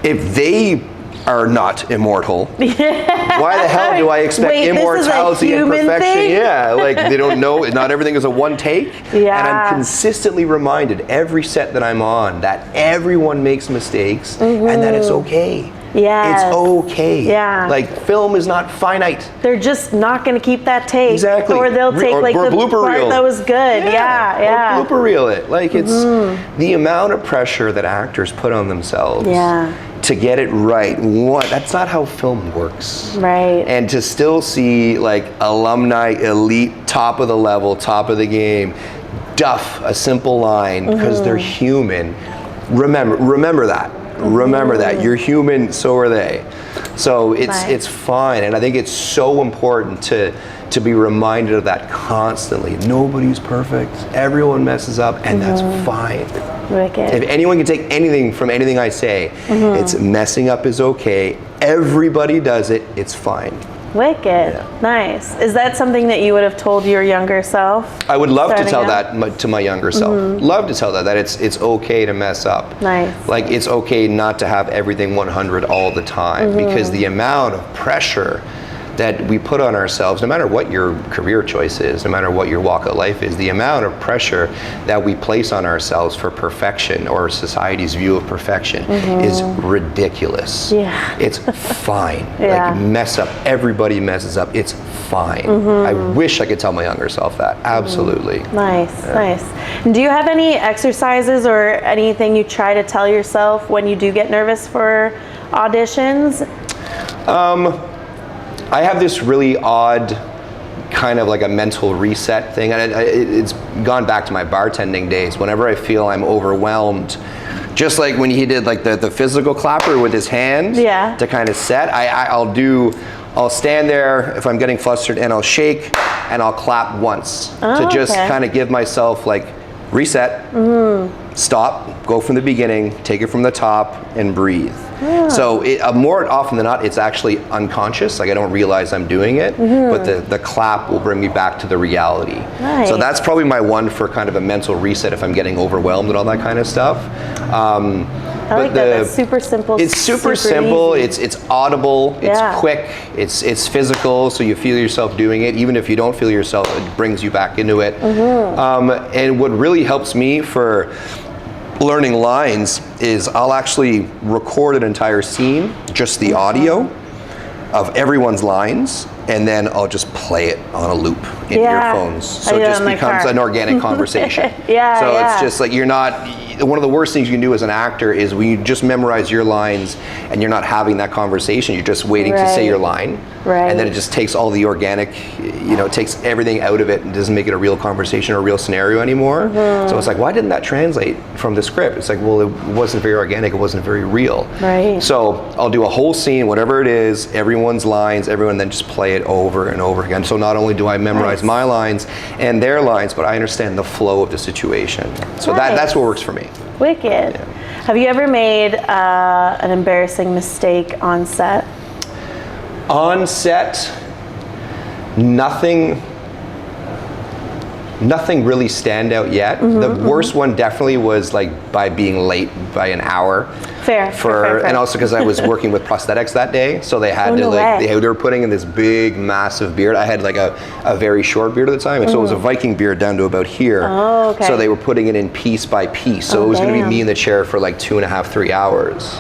if they are not immortal, why the hell do I expect immortality and perfection? Thing? Yeah, like, they don't know, not everything is a one take. And I'm consistently reminded every set that I'm on that everyone makes mistakes and that it's okay. Yes. It's okay. Yeah. Like, film is not finite. They're just not going to keep that take. Exactly. Or they'll take or like the blooper part reel. that was good. Yeah. Or blooper reel it. Like, it's the amount of pressure that actors put on themselves to get it right. That's not how film works. Right. And to still see like alumni, elite, top of the level, top of the game, duff a simple line because they're human. Remember that. Remember that. You're human, so are they. So it's fine, and I think it's so important to be reminded of that constantly. Nobody's perfect. Everyone messes up, and that's fine. Wicked. If anyone can take anything from anything I say, it's messing up is okay. Everybody does it. It's fine. Wicked. Yeah. Nice. Is that something that you would have told your younger self? I would love to tell that to my younger self. Love to tell that it's okay to mess up. Nice. Like, it's okay not to have everything 100 all the time, because the amount of pressure that we put on ourselves, no matter what your career choice is, no matter what your walk of life is, the amount of pressure that we place on ourselves for perfection, or society's view of perfection, is ridiculous. Yeah. It's fine. Yeah. Like, mess up. Everybody messes up. It's fine. I wish I could tell my younger self that. Absolutely. Nice. And do you have any exercises or anything you try to tell yourself when you do get nervous for auditions? I have this really odd kind of like a mental reset thing, and it's gone back to my bartending days. Whenever I feel I'm overwhelmed, just like when he did like the physical clapper with his hand to kind of set, I'll stand there if I'm getting flustered, and I'll shake and I'll clap once to just kind of give myself like reset, stop, go from the beginning, take it from the top, and breathe. So more often than not, it's actually unconscious. Like, I don't realize I'm doing it, but the clap will bring me back to the reality. Nice. So that's probably my one for kind of a mental reset if I'm getting overwhelmed and all that kind of stuff. I like that. That's super simple. It's super simple. Easy. It's audible. It's quick. It's physical. So you feel yourself doing it. Even if you don't feel yourself, it brings you back into it. And what really helps me for learning lines is I'll actually record an entire scene, just the audio of everyone's lines, and then I'll just play it on a loop in earphones. So it just becomes an organic conversation. It's just like, you're not, one of the worst things you can do as an actor is when you just memorize your lines and you're not having that conversation, you're just waiting to say your line. And then it just takes all the organic, it takes everything out of it and doesn't make it a real conversation or a real scenario anymore. So it's like, why didn't that translate from the script? It's like, well, it wasn't very organic, it wasn't very real. So I'll do a whole scene, whatever it is, everyone's lines, everyone, then just play it over and over again. So not only do I memorize my lines and their lines, but I understand the flow of the situation. So that's what works for me. Wicked. Have you ever made an embarrassing mistake on set? On set, nothing really stand out yet. The worst one definitely was like by being late by an hour. Fair. And also because I was working with prosthetics that day, so they had they were putting in this big, massive beard. I had like a very short beard at the time, and so it was a Viking beard down to about here. So they were putting it in piece by piece. So it was going to be me in the chair for like 2.5, 3 hours.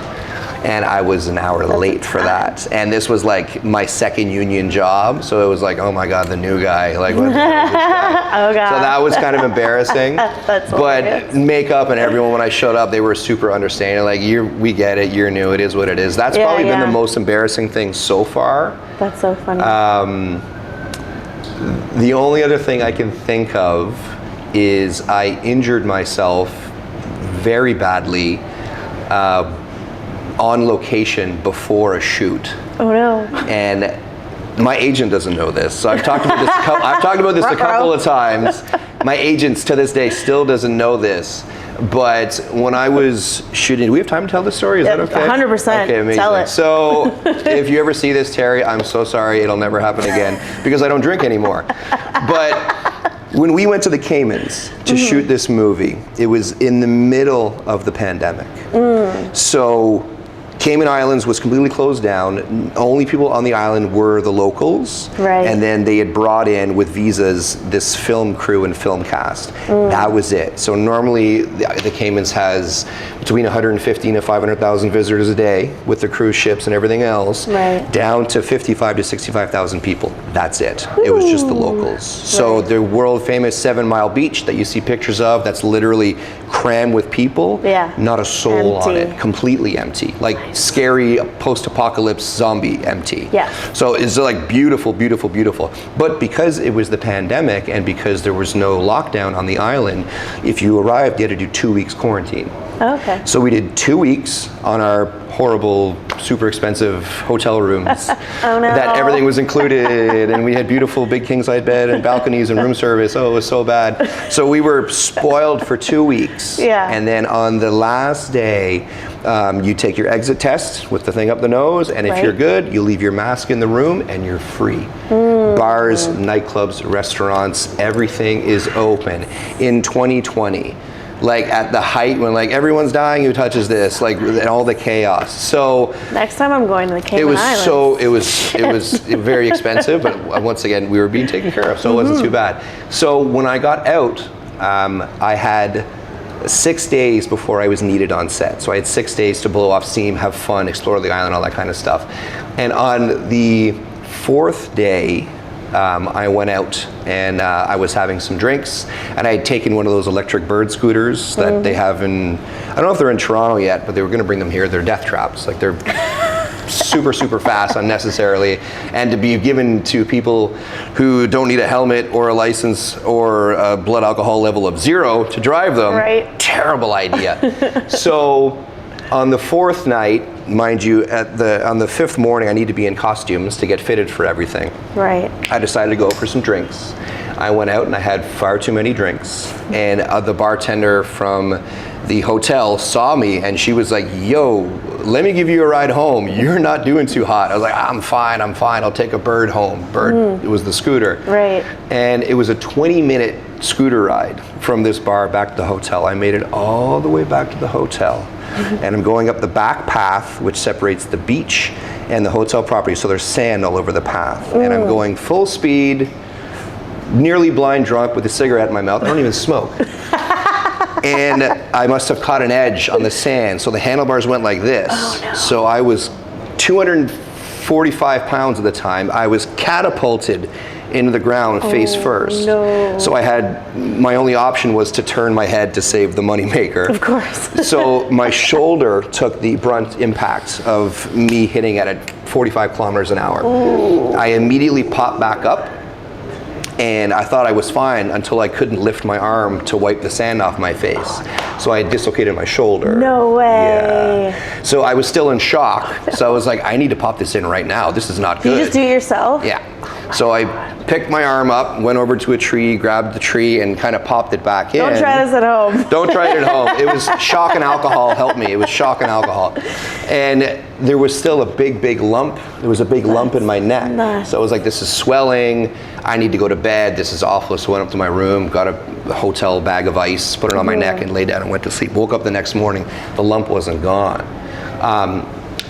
And I was an hour late for that. And this was like my second union job. So it was like, oh my God, the new guy. Like, what the hell is this guy? Oh God. So that was kind of embarrassing. That's but makeup and everyone, when I showed up, they were super understanding. Like, we get it, you're new, it is what it is. That's probably been the most embarrassing thing so far. That's so funny. The only other thing I can think of is I injured myself very badly on location before a shoot. Oh no. And my agent doesn't know this, so I've talked about this a couple of times. My agent to this day still doesn't know this, but when I was shooting, do we have time to tell this story? Is that okay? 100%. Okay, amazing. Tell it. So if you ever see this, Terry, I'm so sorry, it'll never happen again because I don't drink anymore. But when we went to the Caymans to shoot this movie, it was in the middle of the pandemic. So Cayman Islands was completely closed down. Only people on the island were the locals. Right. And then they had brought in with visas this film crew and film cast. That was it. So normally the Caymans has between 115 to 500,000 visitors a day with the cruise ships and everything else, right. down to 55 to 65,000 people. That's it. It was just the locals. So the world famous 7 Mile Beach that you see pictures of, that's literally crammed with people. Yeah. Not a soul on Empty. it. Completely empty. Like scary post-apocalypse zombie empty. Yeah. So it's like beautiful, beautiful, beautiful. But because it was the pandemic and because there was no lockdown on the island, if you arrived, you had to do 2 weeks quarantine. Okay. So we did 2 weeks on our horrible, super expensive hotel rooms. Oh no. That everything was included, and we had beautiful big king size bed and balconies and room service. Oh, it was so bad. So we were spoiled for 2 weeks. Yeah. And then on the last day, you take your exit test with the thing up the nose, and if Right. you're good, you leave your mask in the room and you're free. Bars, nightclubs, restaurants, everything is open in 2020. Like at the height when like everyone's dying who touches this, like and all the chaos. So Next time I'm going to the Cayman it was Islands. it was very expensive, but once again we were being taken care of, so it wasn't too bad. So when I got out, I had 6 days before I was needed on set. So I had 6 days to blow off steam, have fun, explore the island, all that kind of stuff. And on the 4th day, I went out and I was having some drinks, and I had taken one of those electric bird scooters that they have in, I don't know if they're in Toronto yet, but they were going to bring them here. They're death traps. Like they're super, super fast unnecessarily, and to be given to people who don't need a helmet or a license or a blood alcohol level of 0 to drive them. Right. Terrible idea. So on the 4th night, mind you, on the 5th morning, I need to be in costumes to get fitted for everything. Right. I decided to go for some drinks. I went out and I had far too many drinks. And the bartender from the hotel saw me and she was like, yo, let me give you a ride home. You're not doing too hot. I was like, I'm fine. I'll take a bird home. Bird, it was the scooter. Right. And it was a 20-minute scooter ride from this bar back to the hotel. I made it all the way back to the hotel. And I'm going up the back path, which separates the beach and the hotel property. So there's sand all over the path. And I'm going full speed, nearly blind drunk with a cigarette in my mouth. I don't even smoke. And I must have caught an edge on the sand. So the handlebars went like this. Oh, no. So I was 245 pounds at the time. I was catapulted into the ground face first. No. So my only option was to turn my head to save the moneymaker. Of course. So my shoulder took the brunt impact of me hitting at 45 kilometers an hour. Ooh. I immediately popped back up, and I thought I was fine until I couldn't lift my arm to wipe the sand off my face. So I dislocated my shoulder. No way. Yeah. So I was still in shock. So I was like, I need to pop this in right now. This is not good. Did you just do it yourself? Yeah. So I picked my arm up, went over to a tree, grabbed the tree, and kind of popped it back in. Don't try this at home. Don't try it at home. It was shock and alcohol helped me. It was shock and alcohol. And there was still a big, big lump. There was a big lump in my neck. Nice. So I was like, this is swelling. I need to go to bed. This is awful. So I went up to my room, got a hotel bag of ice, put it on my neck, and laid down and went to sleep. Woke up the next morning. The lump wasn't gone.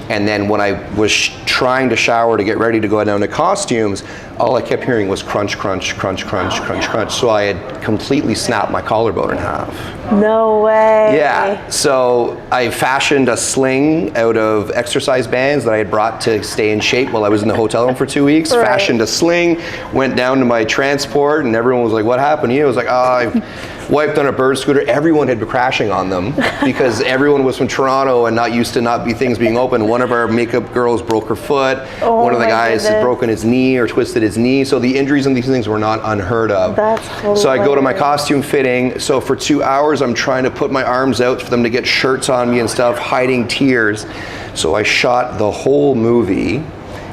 And then when I was trying to shower to get ready to go down to costumes, all I kept hearing was crunch, crunch, crunch, crunch, crunch, crunch. So I had completely snapped my collarbone in half. No way. Yeah, so I fashioned a sling out of exercise bands that I had brought to stay in shape while I was in the hotel room for 2 weeks. Right. Fashioned a sling, went down to my transport, and everyone was like, what happened to you? I was like, I wiped on a bird scooter. Everyone had been crashing on them because everyone was from Toronto and not used to things being open. One of our makeup girls broke her foot. Oh, one of the my guys had goodness. broken his knee or twisted his knee. So the injuries in these things were not unheard of. That's So I go to my hilarious. costume fitting. So for 2 hours, I'm trying to put my arms out for them to get shirts on me and stuff, hiding tears. So I shot the whole movie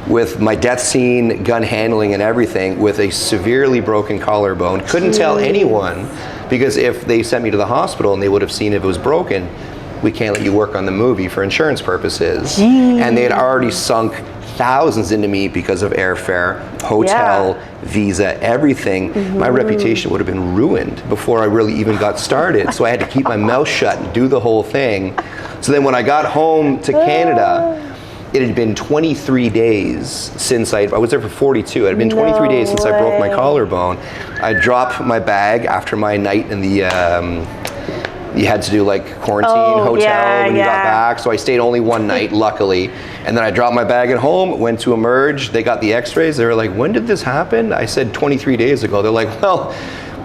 with my death scene, gun handling and everything, with a severely broken collarbone. Couldn't tell anyone, because if they sent me to the hospital and they would have seen if it was broken, we can't let you work on the movie for insurance purposes. And they had already sunk thousands into me because of airfare, hotel, visa, everything. My reputation would have been ruined before I really even got started. So I had to keep my mouth shut and do the whole thing. So then when I got home to Canada, it had been 23 days since I was there for 42. It had been 23 days since I broke my collarbone. I dropped my bag after my night in the, you had to do like quarantine hotel when you got back. So I stayed only one night, luckily. And then I dropped my bag at home, went to Emerge. They got the x-rays. They were like, when did this happen? I said 23 days ago. They're like, well,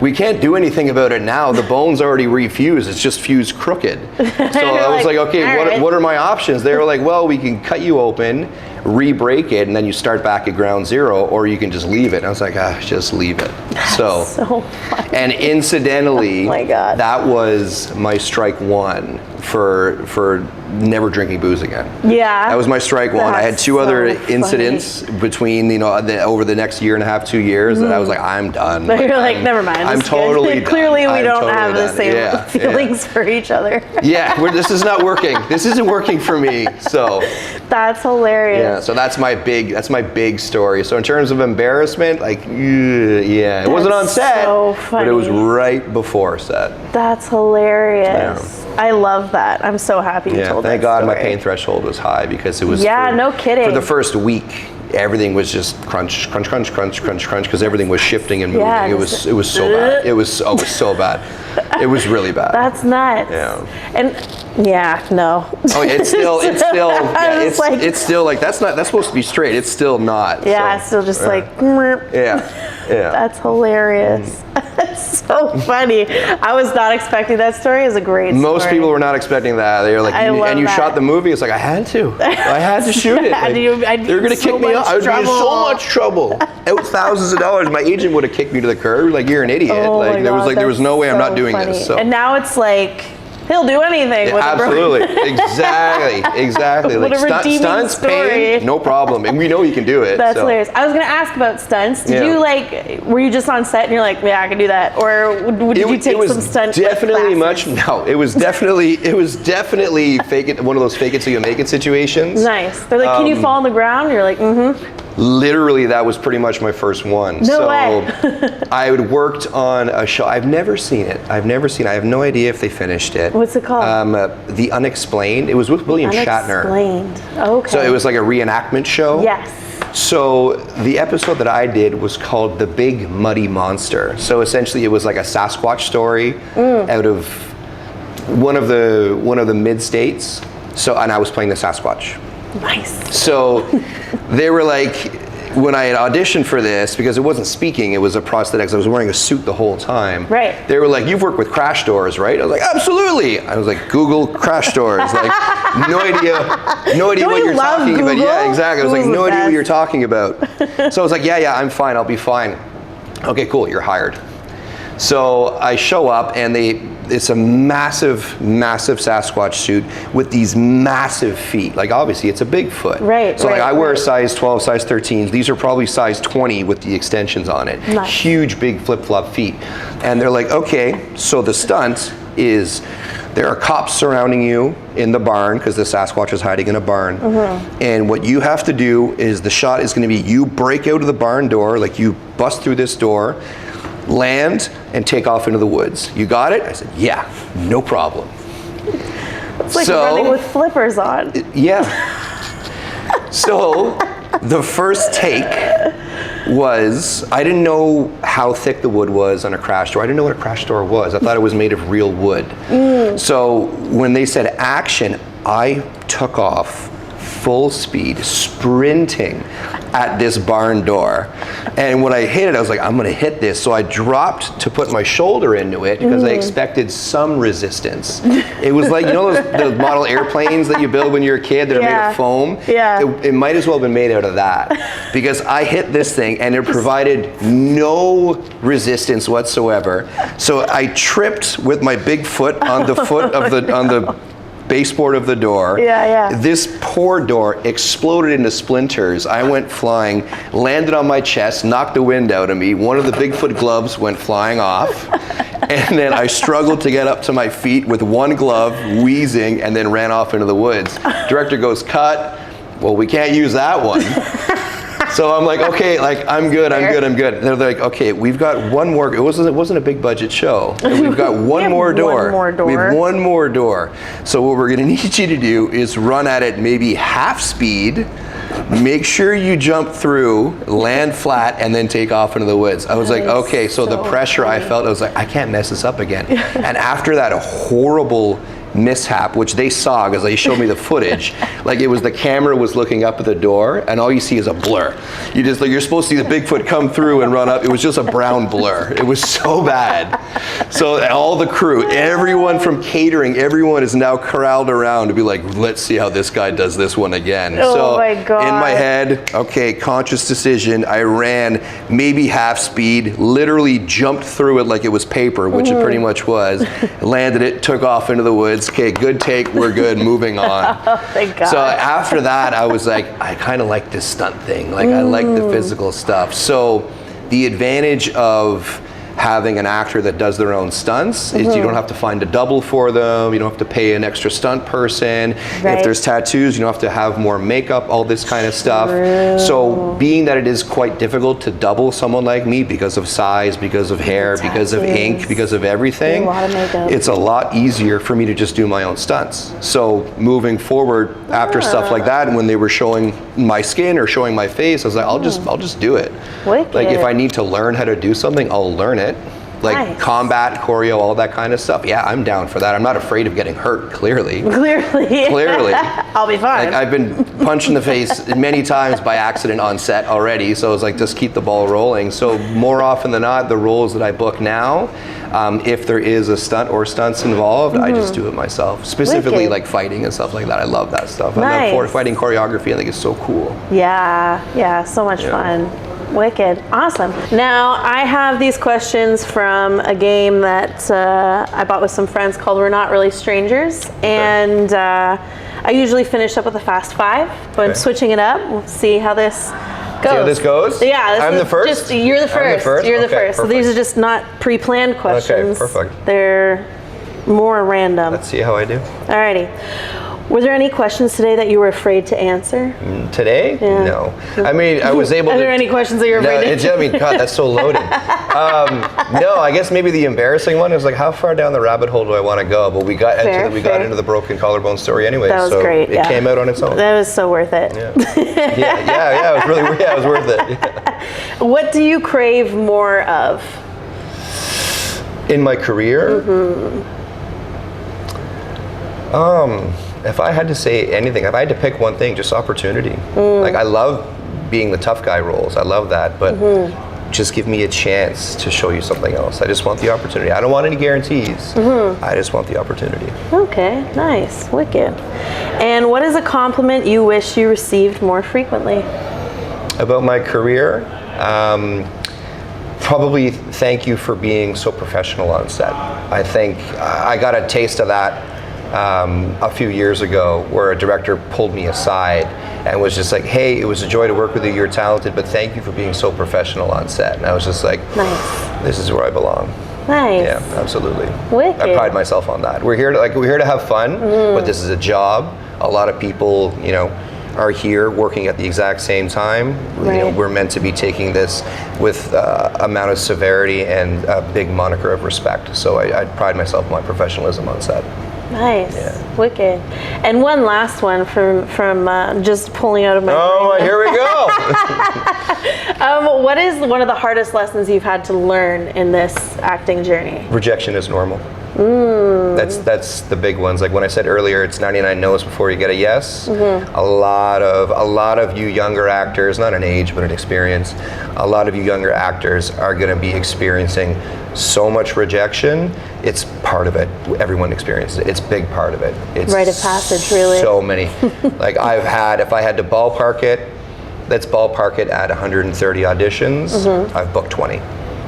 we can't do anything about it now. The bone's already refused. It's just fused crooked. So I was like, okay, what are my options? They were like, well, we can cut you open, re-break it, and then you start back at ground zero, or you can just leave it. And I was like, just leave it. So funny. And incidentally, oh my God, that was my strike one for never drinking booze again. Yeah. That was my strike one. I had two other incidents between, over the next year and a half, 2 years, that I was like, I'm done. But you're like, never mind. I'm totally done. Clearly we don't totally have the same feelings for each other. This is not working. This isn't working for me. So that's hilarious. Yeah, so that's my big story. So in terms of embarrassment, like, it wasn't on set, but it was right before set. That's hilarious. I love that. I'm so happy you told that thank God story. my pain threshold was high, because it was no kidding. For the first week, everything was just crunch, crunch, crunch, crunch, crunch, crunch, because everything was shifting and moving. It was so bad. It was so bad. It was really bad. That's nuts. Yeah. And no. Oh, it's still like that's supposed to be straight. It's still not. Yeah, it's still just like. Yeah. That's hilarious. That's so funny. I was not expecting that story. It's a great story. Most people were not expecting that. They were like, and you shot the movie. It's like, I had to shoot it. Like, they're going to kick me out. I would be in so much trouble. Out thousands of dollars. My agent would have kicked me to the curb. Like, you're an idiot. There was no way I'm not doing this. So. And now it's like, he'll do anything with absolutely. Exactly. What like stunts, pain, no problem. And we know you can do it. That's hilarious. I was going to ask about stunts. Did you were you just on set and you're like, yeah, I can do that? Or did you take some stunts? Definitely no, it was definitely fake it, one of those fake it till you make it situations. Nice. They're like, can you fall on the ground? You're like, Literally, that was pretty much my first one. No way. I had worked on a show. I've never seen it. I have no idea if they finished it. What's it called? The Unexplained. It was with William Shatner. Unexplained. Okay. So it was like a reenactment show. Yes. So the episode that I did was called The Big Muddy Monster. So essentially, it was like a Sasquatch story out of one of the mid-states. So, and I was playing the Sasquatch. Nice. So they were like, when I had auditioned for this, because it wasn't speaking, it was a prosthetics, I was wearing a suit the whole time. Right. They were like, you've worked with crash doors, right? I was like, absolutely. I was like, Google crash doors. Like, no idea what you're talking Google? about. Yeah, exactly. I was like, no idea what you're talking about. So I was like, yeah, I'm fine. I'll be fine. Okay, cool. You're hired. So I show up, and it's a massive Sasquatch suit with these massive feet. Like, obviously it's a Bigfoot. Right. So I wear size 12, size 13s. These are probably size 20 with the extensions on it. Nice. Huge, big flip-flop feet. And they're like, okay, so the stunt is there are cops surrounding you in the barn, because the Sasquatch is hiding in a barn. And what you have to do is, the shot is going to be you break out of the barn door, like you bust through this door, land, and take off into the woods. You got it? I said, yeah, no problem. It's like running with flippers on. Yeah. So the first take was, I didn't know how thick the wood was on a crash door. I didn't know what a crash door was. I thought it was made of real wood. So when they said action, I took off full speed, sprinting at this barn door. And when I hit it, I was like, I'm gonna hit this. So I dropped to put my shoulder into it, because I expected some resistance. It was like, those model airplanes that you build when you're a kid that are made of foam? Yeah. It might as well have been made out of that, because I hit this thing and it provided no resistance whatsoever. So I tripped with my big foot on the foot of on the baseboard of the door. This poor door exploded into splinters. I went flying, landed on my chest, knocked the wind out of me. One of the Bigfoot gloves went flying off. And then I struggled to get up to my feet with one glove, wheezing, and then ran off into the woods. Director goes, cut. Well, we can't use that one. So I'm like, okay, like I'm good. They're like, okay, we've got one more. It wasn't a big budget show. And we've got one more door. We have one more door. So what we're gonna need you to do is run at it maybe half speed. Make sure you jump through, land flat, and then take off into the woods. I was like, okay, so the pressure I felt, I was like, I can't mess this up again. And after that horrible mishap, which they saw because they showed me the footage, like it was the camera was looking up at the door and all you see is a blur. You just like, you're supposed to see the Bigfoot come through and run up. It was just a brown blur. It was so bad. So all the crew, everyone from catering, everyone is now corralled around to be like, let's see how this guy does this one again. Oh my God. In my head, okay, conscious decision, I ran maybe half speed, literally jumped through it like it was paper, which it pretty much was, landed it, took off into the woods. Okay, good take, we're good, moving on. Oh, thank God. So after that, I was like, I kind of like this stunt thing. Like, I like the physical stuff. So the advantage of having an actor that does their own stunts is you don't have to find a double for them, you don't have to pay an extra stunt person. Right. If there's tattoos, you don't have to have more makeup, all this kind of stuff. True. So being that it is quite difficult to double someone like me because of size, because of hair, because of ink, because of everything, a lot of makeup. It's a lot easier for me to just do my own stunts. So moving forward after stuff like that, and when they were showing my skin or showing my face, I was like, I'll just do it. Wicked. Like if I need to learn how to do something, I'll learn it. Like Nice. Combat, choreo, all that kind of stuff. Yeah, I'm down for that. I'm not afraid of getting hurt, clearly. Clearly. I'll be fine. Like I've been punched in the face many times by accident on set already, so it's like just keep the ball rolling. So more often than not, the roles that I book now, if there is a stunt or stunts involved, I just do it myself. Specifically Wicked. like fighting and stuff like that. I love that stuff. Nice. I love fighting choreography. I think it's so cool. Yeah, so much fun. Wicked. Awesome. Now, I have these questions from a game that I bought with some friends called We're Not Really Strangers. And I usually finish up with a fast five, but I'm switching it up. We'll see how this goes. See how this goes? Yeah. I'm the first? You're the first. You're the Okay, first. So these are just not pre-planned questions. Okay, perfect. They're more random. Let's see how I do. Alrighty. Were there any questions today that you were afraid to answer? Today? Yeah. No. I mean, I was able to... Are there any questions that you're afraid to answer? I mean, God, that's so loaded. No, I guess maybe the embarrassing one is like, how far down the rabbit hole do I want to go? But we got into the broken collarbone story anyway. That was so great, it came out on its own. That was so worth it. Yeah, it was really, it was worth it. Yeah. What do you crave more of? In my career? If I had to say anything, if I had to pick one thing, just opportunity. Like I love being the tough guy roles. I love that, but just give me a chance to show you something else. I just want the opportunity. I don't want any guarantees. I just want the opportunity. Okay, nice, wicked. And what is a compliment you wish you received more frequently? About my career, probably thank you for being so professional on set. I think I got a taste of that a few years ago where a director pulled me aside and was just like, hey, it was a joy to work with you, you're talented, but thank you for being so professional on set. And I was just like, Nice. This is where I belong. Nice. Yeah, absolutely. Wicked. I pride myself on that. We're here to have fun, but this is a job. A lot of people, are here working at the exact same time. Right. We're meant to be taking this with amount of severity and a big moniker of respect. So I pride myself on my professionalism on set. Nice. Yeah. Wicked. And one last one from just pulling out of my brain. Here we go. What is one of the hardest lessons you've had to learn in this acting journey? Rejection is normal. That's the big ones. Like when I said earlier, it's 99 no's before you get a yes. A lot of you younger actors, not an age but an experience, a lot of you younger actors are going to be experiencing so much rejection. It's part of it. Everyone experiences it. It's a big part of it. It's rite of passage, really. So many. Like if I had to ballpark it, let's ballpark it at 130 auditions. I've booked 20.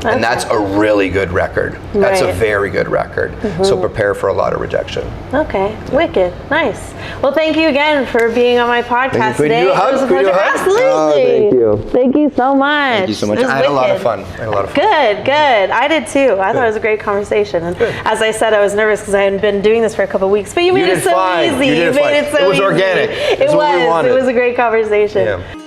Okay. And that's a really good record. That's a Right. very good record. So prepare for a lot of rejection. Okay, wicked, nice. Well, thank you again for being on my podcast Could today. you do a hug? It was a Could you do a pleasure. hug? Absolutely. Thank you. Thank you so much. Thank you so much. It was I had a lot of wicked. fun. Good. I did too. I thought it was a great conversation. And as I said, I was nervous because I hadn't been doing this for a couple of weeks, but you made it so easy. You did made fine. it so It was easy. organic. It It's what we was. wanted. It was a great conversation. Yeah.